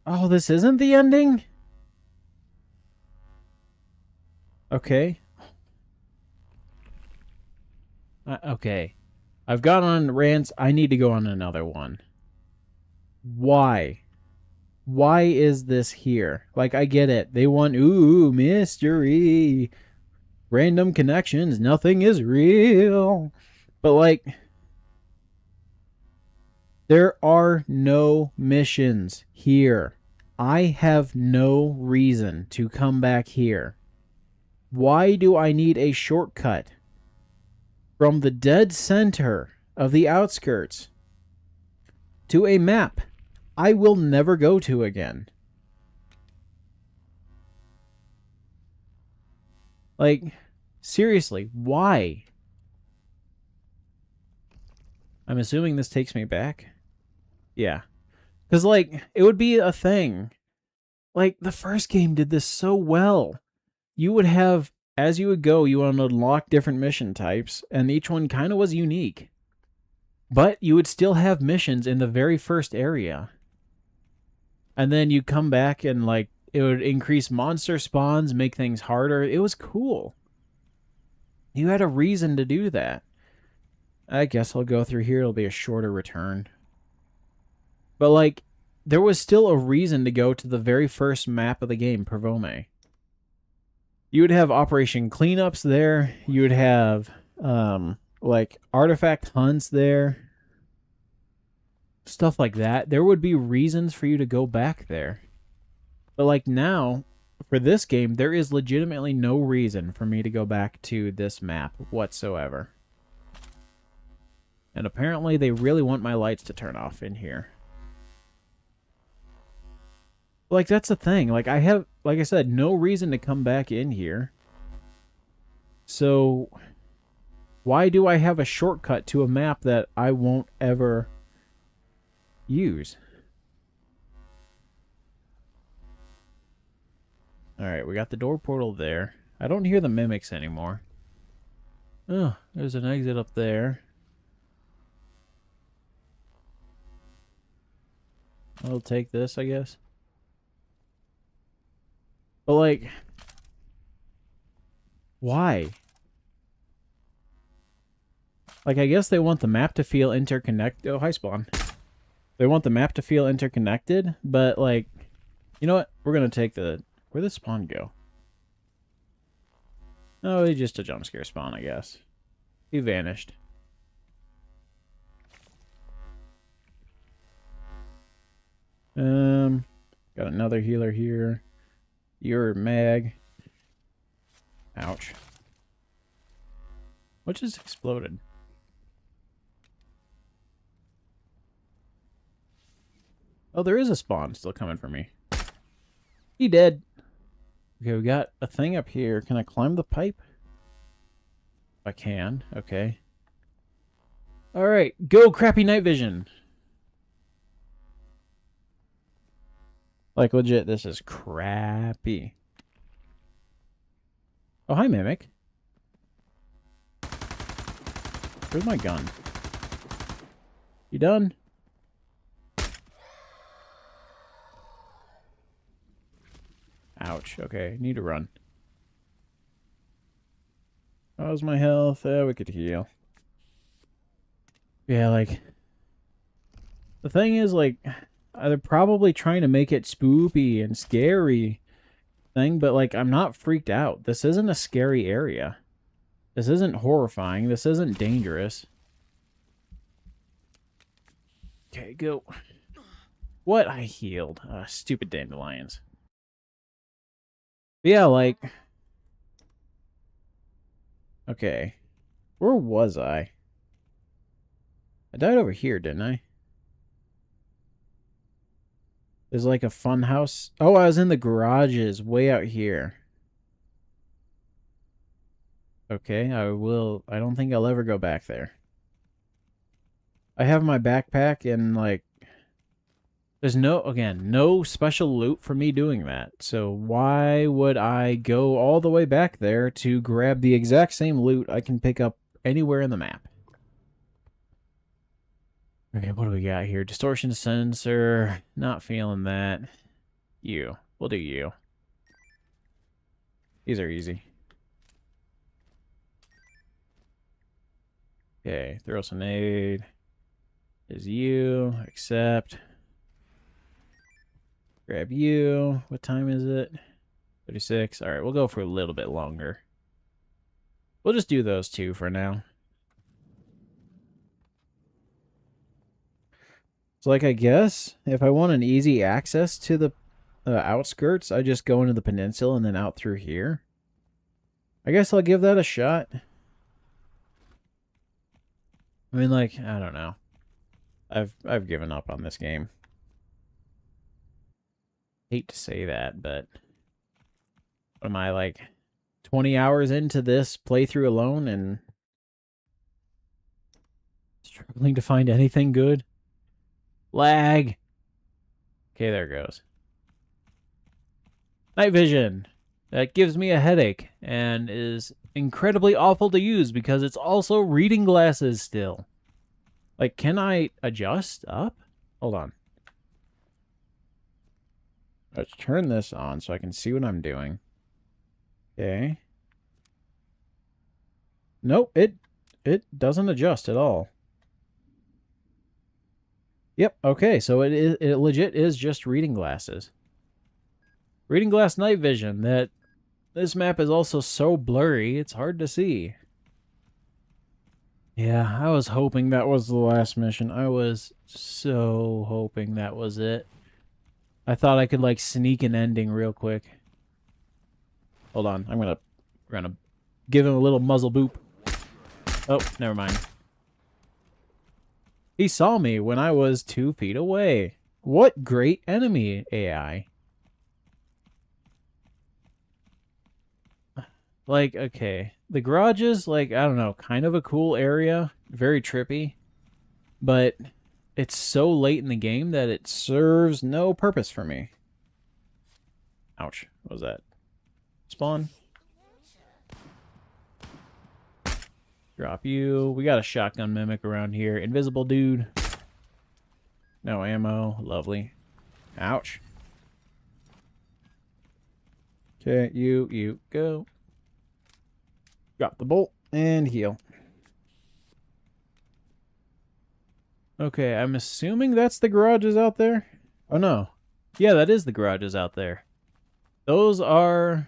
Oh, this isn't the ending? Okay. Okay. I've gone on rants. I need to go on another one. Why? Why is this here? Like, I get it. They want, ooh, mystery. Random connections. Nothing is real. But, like, there are no missions here. I have no reason to come back here. Why do I need a shortcut from the dead center of the outskirts to a map I will never go to again? Like, seriously, why? I'm assuming this takes me back. Yeah. Because, like, it would be a thing. Like, the first game did this so well. You would have, as you would go, you would unlock different mission types, and each one kind of was unique. But you would still have missions in the very first area. And then you come back and, like, it would increase monster spawns, make things harder. It was cool. You had a reason to do that. I guess I'll go through here. It'll be a shorter return. But, like, there was still a reason to go to the very first map of the game, Provome. You would have Operation Cleanups there. You would have, like, artifact hunts there. Stuff like that. There would be reasons for you to go back there. But, like, now, for this game, there is legitimately no reason for me to go back to this map whatsoever. And apparently they really want my lights to turn off in here. Like, that's the thing. Like, I have, like I said, no reason to come back in here. So why do I have a shortcut to a map that I won't ever use? Alright, we got the door portal there. I don't hear the mimics anymore. Oh, there's an exit up there. I'll take this, I guess. But, like, why? Like, I guess they want the map to feel interconnected. Oh, hi, Spawn. They want the map to feel interconnected, but, like, you know what? We're going to take the... Where'd the Spawn go? Oh, he's just a jump scare spawn, I guess. He vanished. Got another healer here. You're mag. Ouch. What just exploded? Oh, there is a spawn still coming for me. He dead. Okay, we got a thing up here. Can I climb the pipe? I can. Okay. Alright, go crappy night vision. Like, legit, this is crappy. Oh, hi, Mimic. Where's my gun? You done? Ouch. Okay, need to run. How's my health? We could heal. Yeah, like... The thing is, like... They're probably trying to make it spoopy and scary thing, but, like, I'm not freaked out. This isn't a scary area. This isn't horrifying. This isn't dangerous. Okay, go. What? I healed. Stupid dandelions. But yeah, like... Okay. Where was I? I died over here, didn't I? There's like a fun house. Oh, I was in the garages way out here. Okay, I don't think I'll ever go back there. I have my backpack and, like... There's no special loot for me doing that. So why would I go all the way back there to grab the exact same loot I can pick up anywhere in the map? Okay, what do we got here? Distortion sensor. Not feeling that. You. We'll do you. These are easy. Okay, throw some aid. Is you. Accept. Grab you. What time is it? 36. Alright, we'll go for a little bit longer. We'll just do those two for now. So, like, I guess if I want an easy access to the outskirts, I just go into the peninsula and then out through here. I guess I'll give that a shot. I mean, like, I don't know. I've given up on this game. Hate to say that, but what am I, like 20 hours into this playthrough alone and struggling to find anything good? Lag. Okay, there it goes. Night vision. That gives me a headache and is incredibly awful to use because it's also reading glasses still. Like, can I adjust up? Hold on. Let's turn this on so I can see what I'm doing. Okay. Nope, it doesn't adjust at all. Yep, okay, so it legit is just reading glasses. Reading glass night vision. That this map is also so blurry, it's hard to see. Yeah, I was hoping that was the last mission. I was so hoping that was it. I thought I could, like, sneak an ending real quick. Hold on, we're gonna give him a little muzzle boop. Oh, never mind. He saw me when I was 2 feet away. What great enemy, AI. Like, okay. The garage is, like, I don't know, kind of a cool area. Very trippy. But it's so late in the game that it serves no purpose for me. Ouch. What was that? Spawn? Drop you. We got a shotgun mimic around here. Invisible dude. No ammo. Lovely. Ouch. Okay, you, go. Drop the bolt and heal. Okay, I'm assuming that's the garages out there. Oh, no. Yeah, that is the garages out there. Those are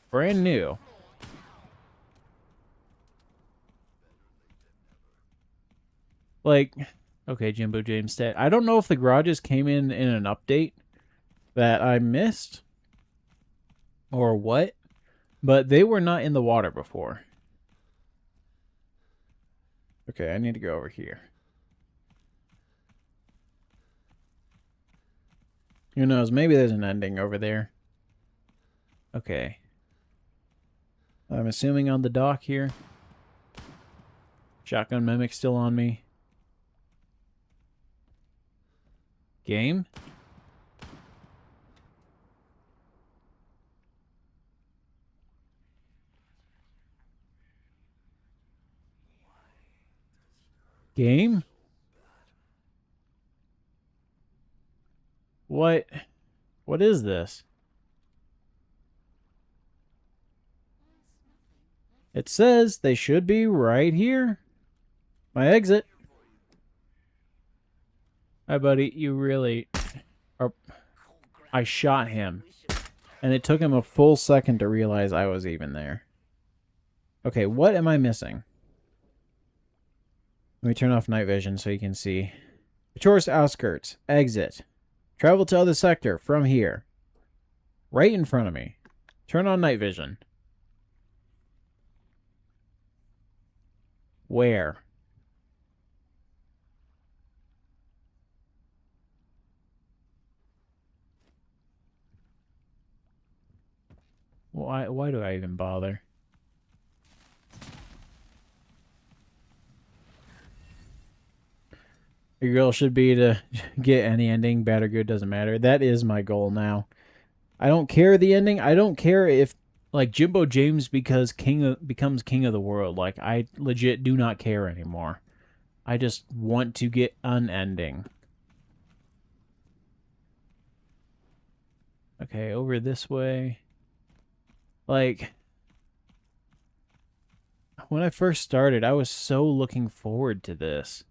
brand new. Like, okay, Jimbo James stat. I don't know if the garages came in an update that I missed or what, but they were not in the water before. Okay, I need to go over here. Who knows? Maybe there's an ending over there. Okay. I'm assuming on the dock here. Shotgun mimic still on me. Game? Game? What? What is this? It says they should be right here. My exit. Hi, buddy. You really are... I shot him. And it took him a full second to realize I was even there. Okay, what am I missing? Let me turn off night vision so you can see. Tourist outskirts. Exit. Travel to other sector from here. Right in front of me. Turn on night vision. Where? Why do I even bother? Your goal should be to get any ending, bad or good, doesn't matter. That is my goal now. I don't care the ending. I don't care if, like, Jimbo James becomes king of the world. Like, I legit do not care anymore. I just want to get an ending. Okay, over this way. Like, when I first started, I was so looking forward to this.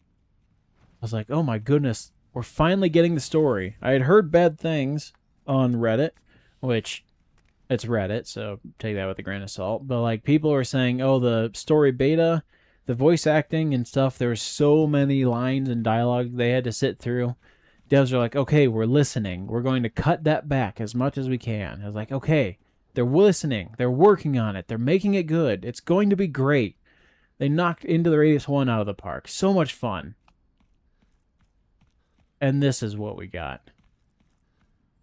I was like, oh my goodness, we're finally getting the story. I had heard bad things on Reddit, which it's Reddit, so take that with a grain of salt. But like people were saying, oh, the story beta, the voice acting and stuff, there were so many lines and dialogue they had to sit through. Devs are like, okay, we're listening. We're going to cut that back as much as we can. I was like, okay, they're listening. They're working on it. They're making it good. It's going to be great. They knocked Into the Radius 1 out of the park. So much fun. And this is what we got.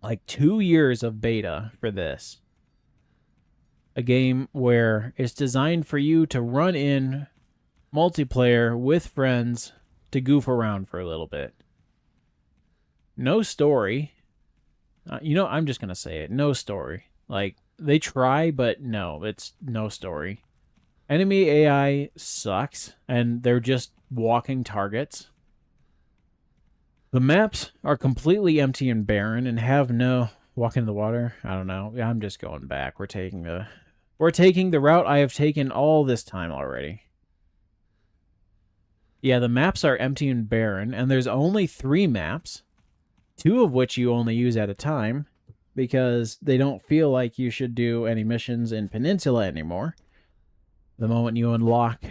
Like 2 years of beta for this. A game where it's designed for you to run in multiplayer with friends to goof around for a little bit. No story. I'm just going to say it. No story. Like, they try, but no, it's no story. Enemy AI sucks, and they're just walking targets. The maps are completely empty and barren and have no... Walk into the water? I don't know. I'm just going back. We're taking the route I have taken all this time already. Yeah, the maps are empty and barren, and there's only 3 maps, 2 of which you only use at a time, because they don't feel like you should do any missions in Peninsula anymore. The moment you unlock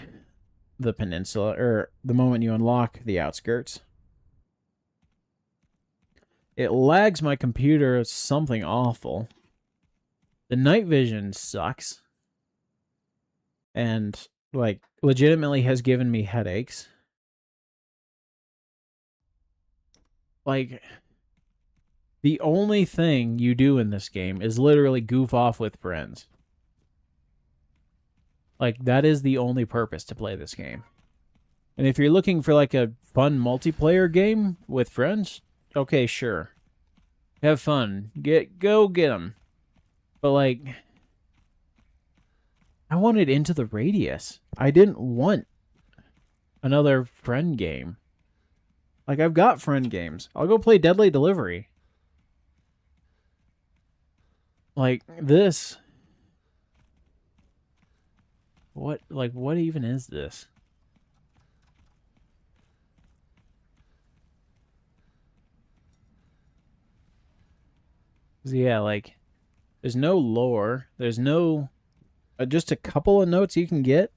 the Peninsula, or the moment you unlock the outskirts. It lags my computer something awful. The night vision sucks. And, like, legitimately has given me headaches. Like, the only thing you do in this game is literally goof off with friends. Like, that is the only purpose to play this game. And if you're looking for, like, a fun multiplayer game with friends, okay, sure. Have fun. Go get them. But, like, I wanted Into the Radius. I didn't want another friend game. Like, I've got friend games. I'll go play Deadly Delivery. Like, this. What even is this? Yeah, like, there's no lore. There's no... just a couple of notes you can get.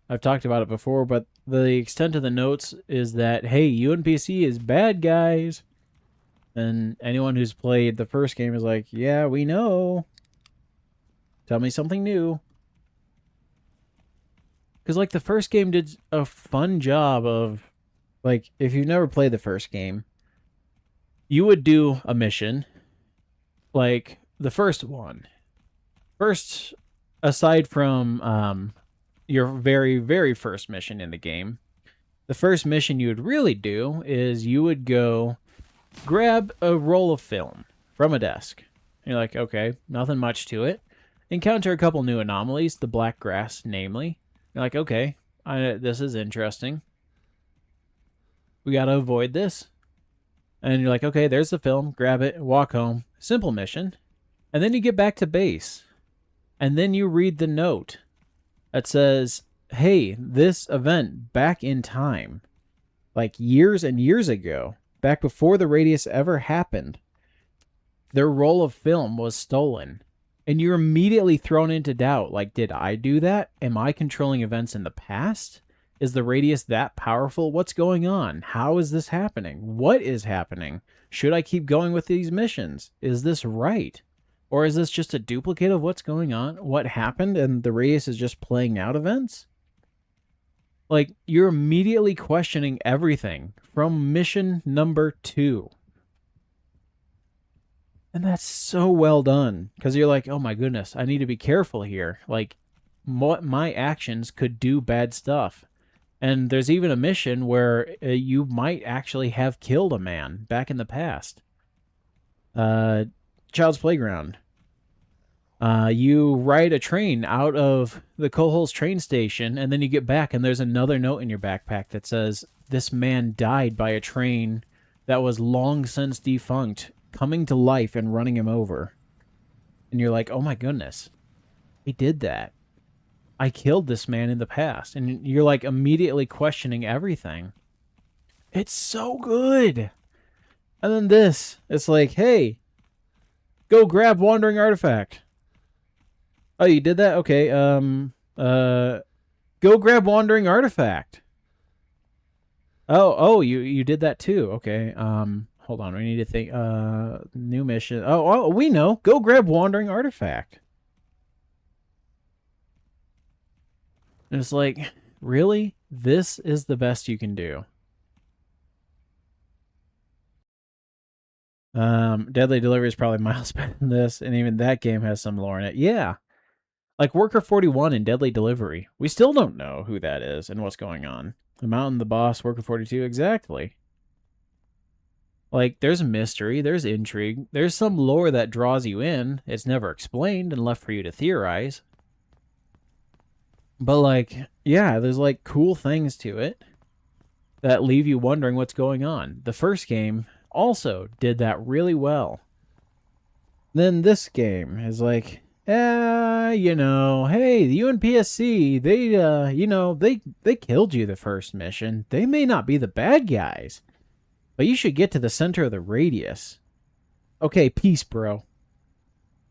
I've talked about it before, but the extent of the notes is that, hey, UNPC is bad guys. And anyone who's played the first game is like, yeah, we know. Tell me something new. Because, like, the first game did a fun job of, like, if you've never played the first game, you would do a mission, like, the first one. First, aside from your very, very first mission in the game, the first mission you would really do is you would go grab a roll of film from a desk. And you're like, okay, nothing much to it. Encounter a couple new anomalies, the black grass, namely. You're like, okay, this is interesting. We gotta avoid this. And you're like, okay, there's the film. Grab it, walk home. Simple mission. And then you get back to base. And then you read the note that says, hey, this event back in time, like years and years ago, back before the Radius ever happened, their roll of film was stolen. And you're immediately thrown into doubt. Like, did I do that? Am I controlling events in the past? Is the Radius that powerful? What's going on? How is this happening? What is happening? Should I keep going with these missions? Is this right? Or is this just a duplicate of what's going on? What happened and the Radius is just playing out events? Like, you're immediately questioning everything from mission number 2. And that's so well done. Because you're like, oh my goodness, I need to be careful here. Like, my actions could do bad stuff. And there's even a mission where you might actually have killed a man back in the past. Child's Playground. You ride a train out of the Coholes train station, and then you get back, and there's another note in your backpack that says, this man died by a train that was long since defunct, coming to life and running him over. And you're like, oh my goodness, he did that. I killed this man in the past. And you're like immediately questioning everything. It's so good. And then this, it's like, hey, go grab Wandering Artifact. Oh, you did that? Okay. Go grab Wandering Artifact. Oh, you did that too. Okay. Hold on. We need to think. New mission. Oh, we know. Go grab Wandering Artifact. And it's like, really? This is the best you can do. Deadly Delivery is probably miles better than this, and even that game has some lore in it. Yeah. Like Worker 41 in Deadly Delivery. We still don't know who that is and what's going on. The Mountain, the Boss, Worker 42, exactly. Like, there's mystery, there's intrigue, there's some lore that draws you in. It's never explained and left for you to theorize. But, like, yeah, there's, like, cool things to it that leave you wondering what's going on. The first game also did that really well. Then this game is like, you know, hey, the UNPSC, they killed you the first mission. They may not be the bad guys, but you should get to the center of the Radius. Okay, peace, bro.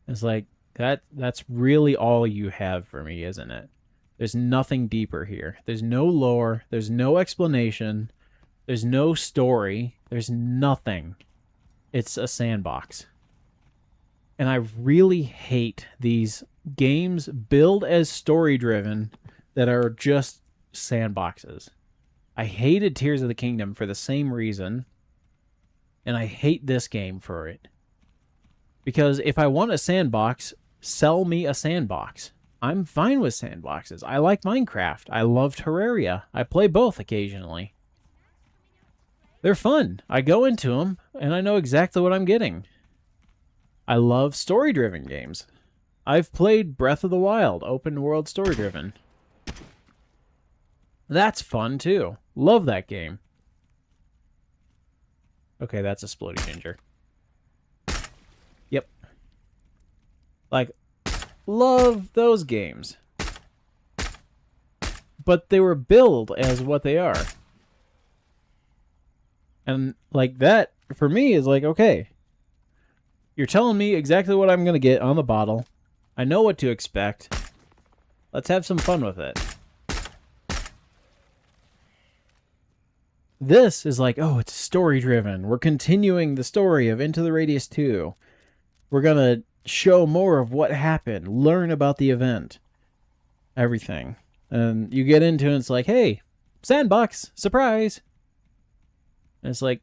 It's like, that's really all you have for me, isn't it? There's nothing deeper here. There's no lore. There's no explanation. There's no story. There's nothing. It's a sandbox. And I really hate these games build as story-driven that are just sandboxes. I hated Tears of the Kingdom for the same reason. And I hate this game for it. Because if I want a sandbox, sell me a sandbox. I'm fine with sandboxes. I like Minecraft. I love Terraria. I play both occasionally. They're fun. I go into them, and I know exactly what I'm getting. I love story-driven games. I've played Breath of the Wild, open-world story-driven. That's fun, too. Love that game. Okay, that's a Splody Ginger. Yep. Like, love those games. But they were billed as what they are. And, like, that, for me, is like, okay. You're telling me exactly what I'm going to get on the bottle. I know what to expect. Let's have some fun with it. This is like, oh, it's story-driven. We're continuing the story of Into the Radius 2. We're going to show more of what happened, learn about the event, everything. And you get into it, and it's like, hey, sandbox, surprise. And it's like,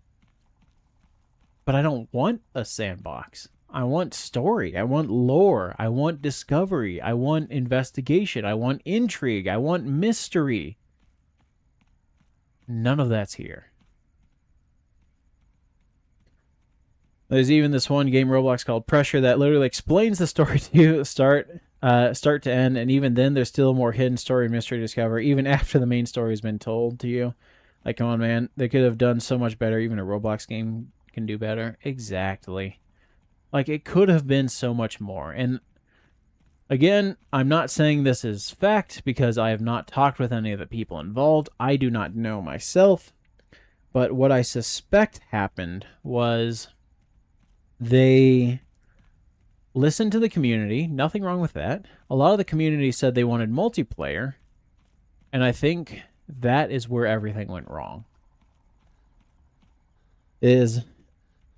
but I don't want a sandbox. I want story. I want lore. I want discovery. I want investigation. I want intrigue. I want mystery. None of that's here. There's even this one game Roblox called Pressure that literally explains the story to start to end, and even then there's still more hidden story and mystery to discover, even after the main story has been told to you. Like, come on, man. They could have done so much better. Even a Roblox game can do better. Exactly. Like, it could have been so much more. And again, I'm not saying this is fact because I have not talked with any of the people involved. I do not know myself. But what I suspect happened was they listened to the community. Nothing wrong with that. A lot of the community said they wanted multiplayer. And I think that is where everything went wrong. Is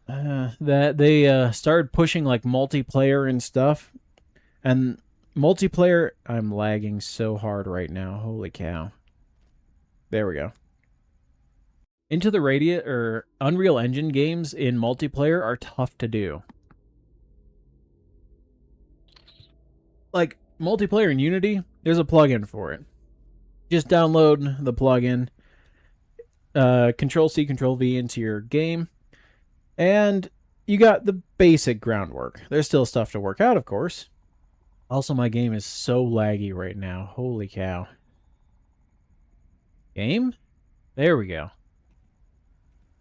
that they started pushing like multiplayer and stuff. And multiplayer, I'm lagging so hard right now. Holy cow. There we go. Into the Radius or Unreal Engine games in multiplayer are tough to do. Like multiplayer in Unity, there's a plugin for it. Just download the plugin, Control-C, Control-V into your game, and you got the basic groundwork. There's still stuff to work out, of course. Also, my game is so laggy right now. Holy cow. Game? There we go.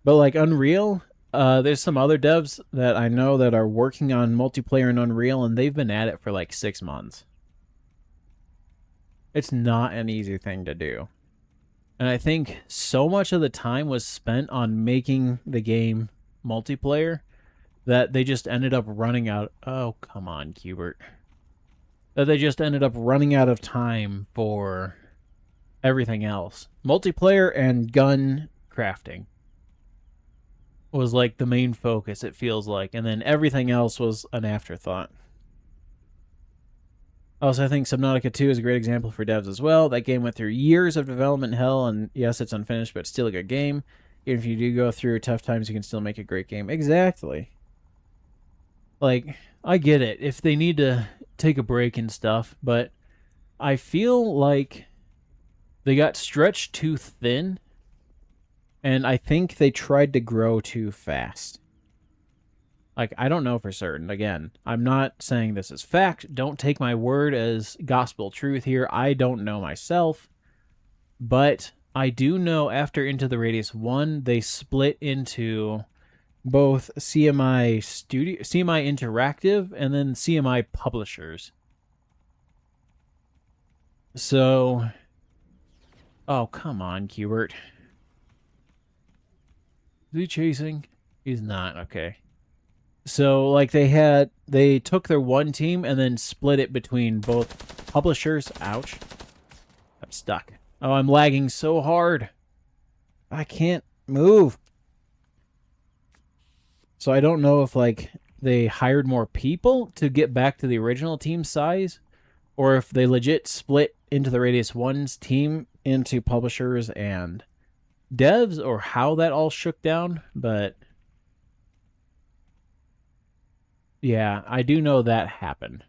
But like Unreal, there's some other devs that I know that are working on multiplayer in Unreal, and they've been at it for like 6 months. It's not an easy thing to do. And I think so much of the time was spent on making the game multiplayer that they just ended up running out. Oh, come on, Cubert. That they just ended up running out of time for everything else. Multiplayer and gun crafting was like the main focus, it feels like. And then everything else was an afterthought. Also, I think Subnautica 2 is a great example for devs as well. That game went through years of development hell, and yes, it's unfinished, but still a good game. Even if you do go through tough times, you can still make a great game. Exactly. Like, I get it. If they need to take a break and stuff, but I feel like they got stretched too thin, and I think they tried to grow too fast. Like, I don't know for certain. Again, I'm not saying this is fact. Don't take my word as gospel truth here. I don't know myself. But I do know after Into the Radius 1, they split into both CMI Interactive and then CMI Publishers. So, oh, come on, Cubert. Is he chasing? He's not. Okay. So, like, they took their one team and then split it between both publishers. Ouch. I'm stuck. Oh, I'm lagging so hard. I can't move. So I don't know if, like, they hired more people to get back to the original team size, or if they legit split Into the Radius 1's team into publishers and devs, or how that all shook down, but yeah, I do know that happened.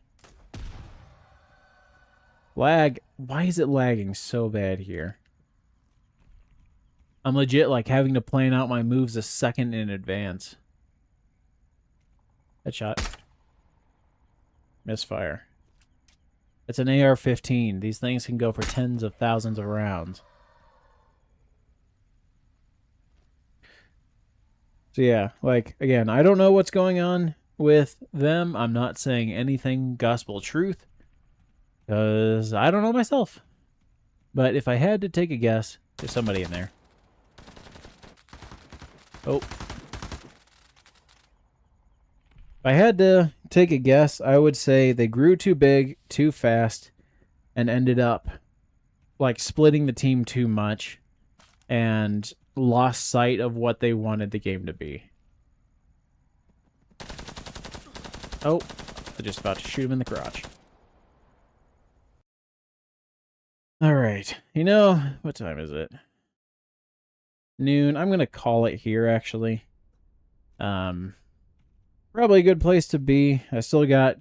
Lag. Why is it lagging so bad here? I'm legit like having to plan out my moves a second in advance. Headshot. Misfire. It's an AR-15. These things can go for tens of thousands of rounds. So yeah, like, again, I don't know what's going on with them. I'm not saying anything gospel truth, because I don't know myself. But if I had to take a guess, there's somebody in there. Oh. If I had to take a guess, I would say they grew too big, too fast, and ended up like splitting the team too much and lost sight of what they wanted the game to be. Oh, I'm just about to shoot him in the crotch. Alright, you know, what time is it? Noon. I'm going to call it here, actually. Probably a good place to be. I still got...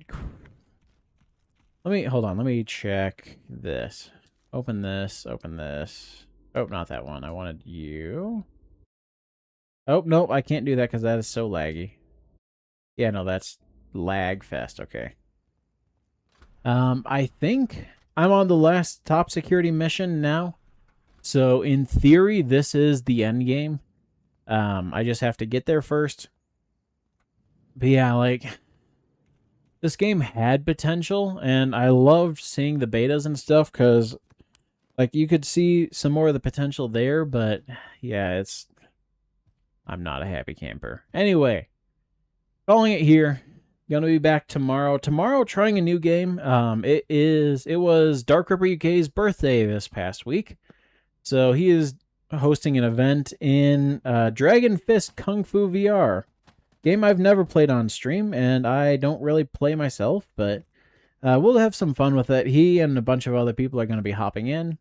Hold on, let me check this. Open this, open this. Oh, not that one. I wanted you. Oh, nope, I can't do that because that is so laggy. Yeah, no, that's lag fest, okay. I think I'm on the last top security mission now. So, in theory, this is the end game. I just have to get there first. But yeah, like, this game had potential, and I loved seeing the betas and stuff, because, like, you could see some more of the potential there, but, yeah, I'm not a happy camper. Anyway, calling it here. Gonna be back tomorrow. Tomorrow, trying a new game. It was Dark Ripper UK's birthday this past week, so he is hosting an event in Dragon Fist Kung Fu VR. Game I've never played on stream, and I don't really play myself, but we'll have some fun with it. He and a bunch of other people are going to be hopping in.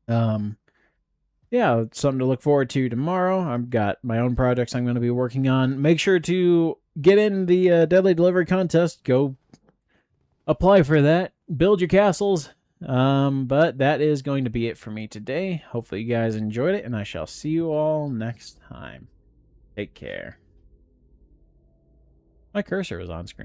Yeah, something to look forward to tomorrow. I've got my own projects I'm going to be working on. Make sure to get in the Deadly Delivery contest. Go apply for that. Build your castles. But that is going to be it for me today. Hopefully you guys enjoyed it, and I shall see you all next time. Take care. My cursor was on screen.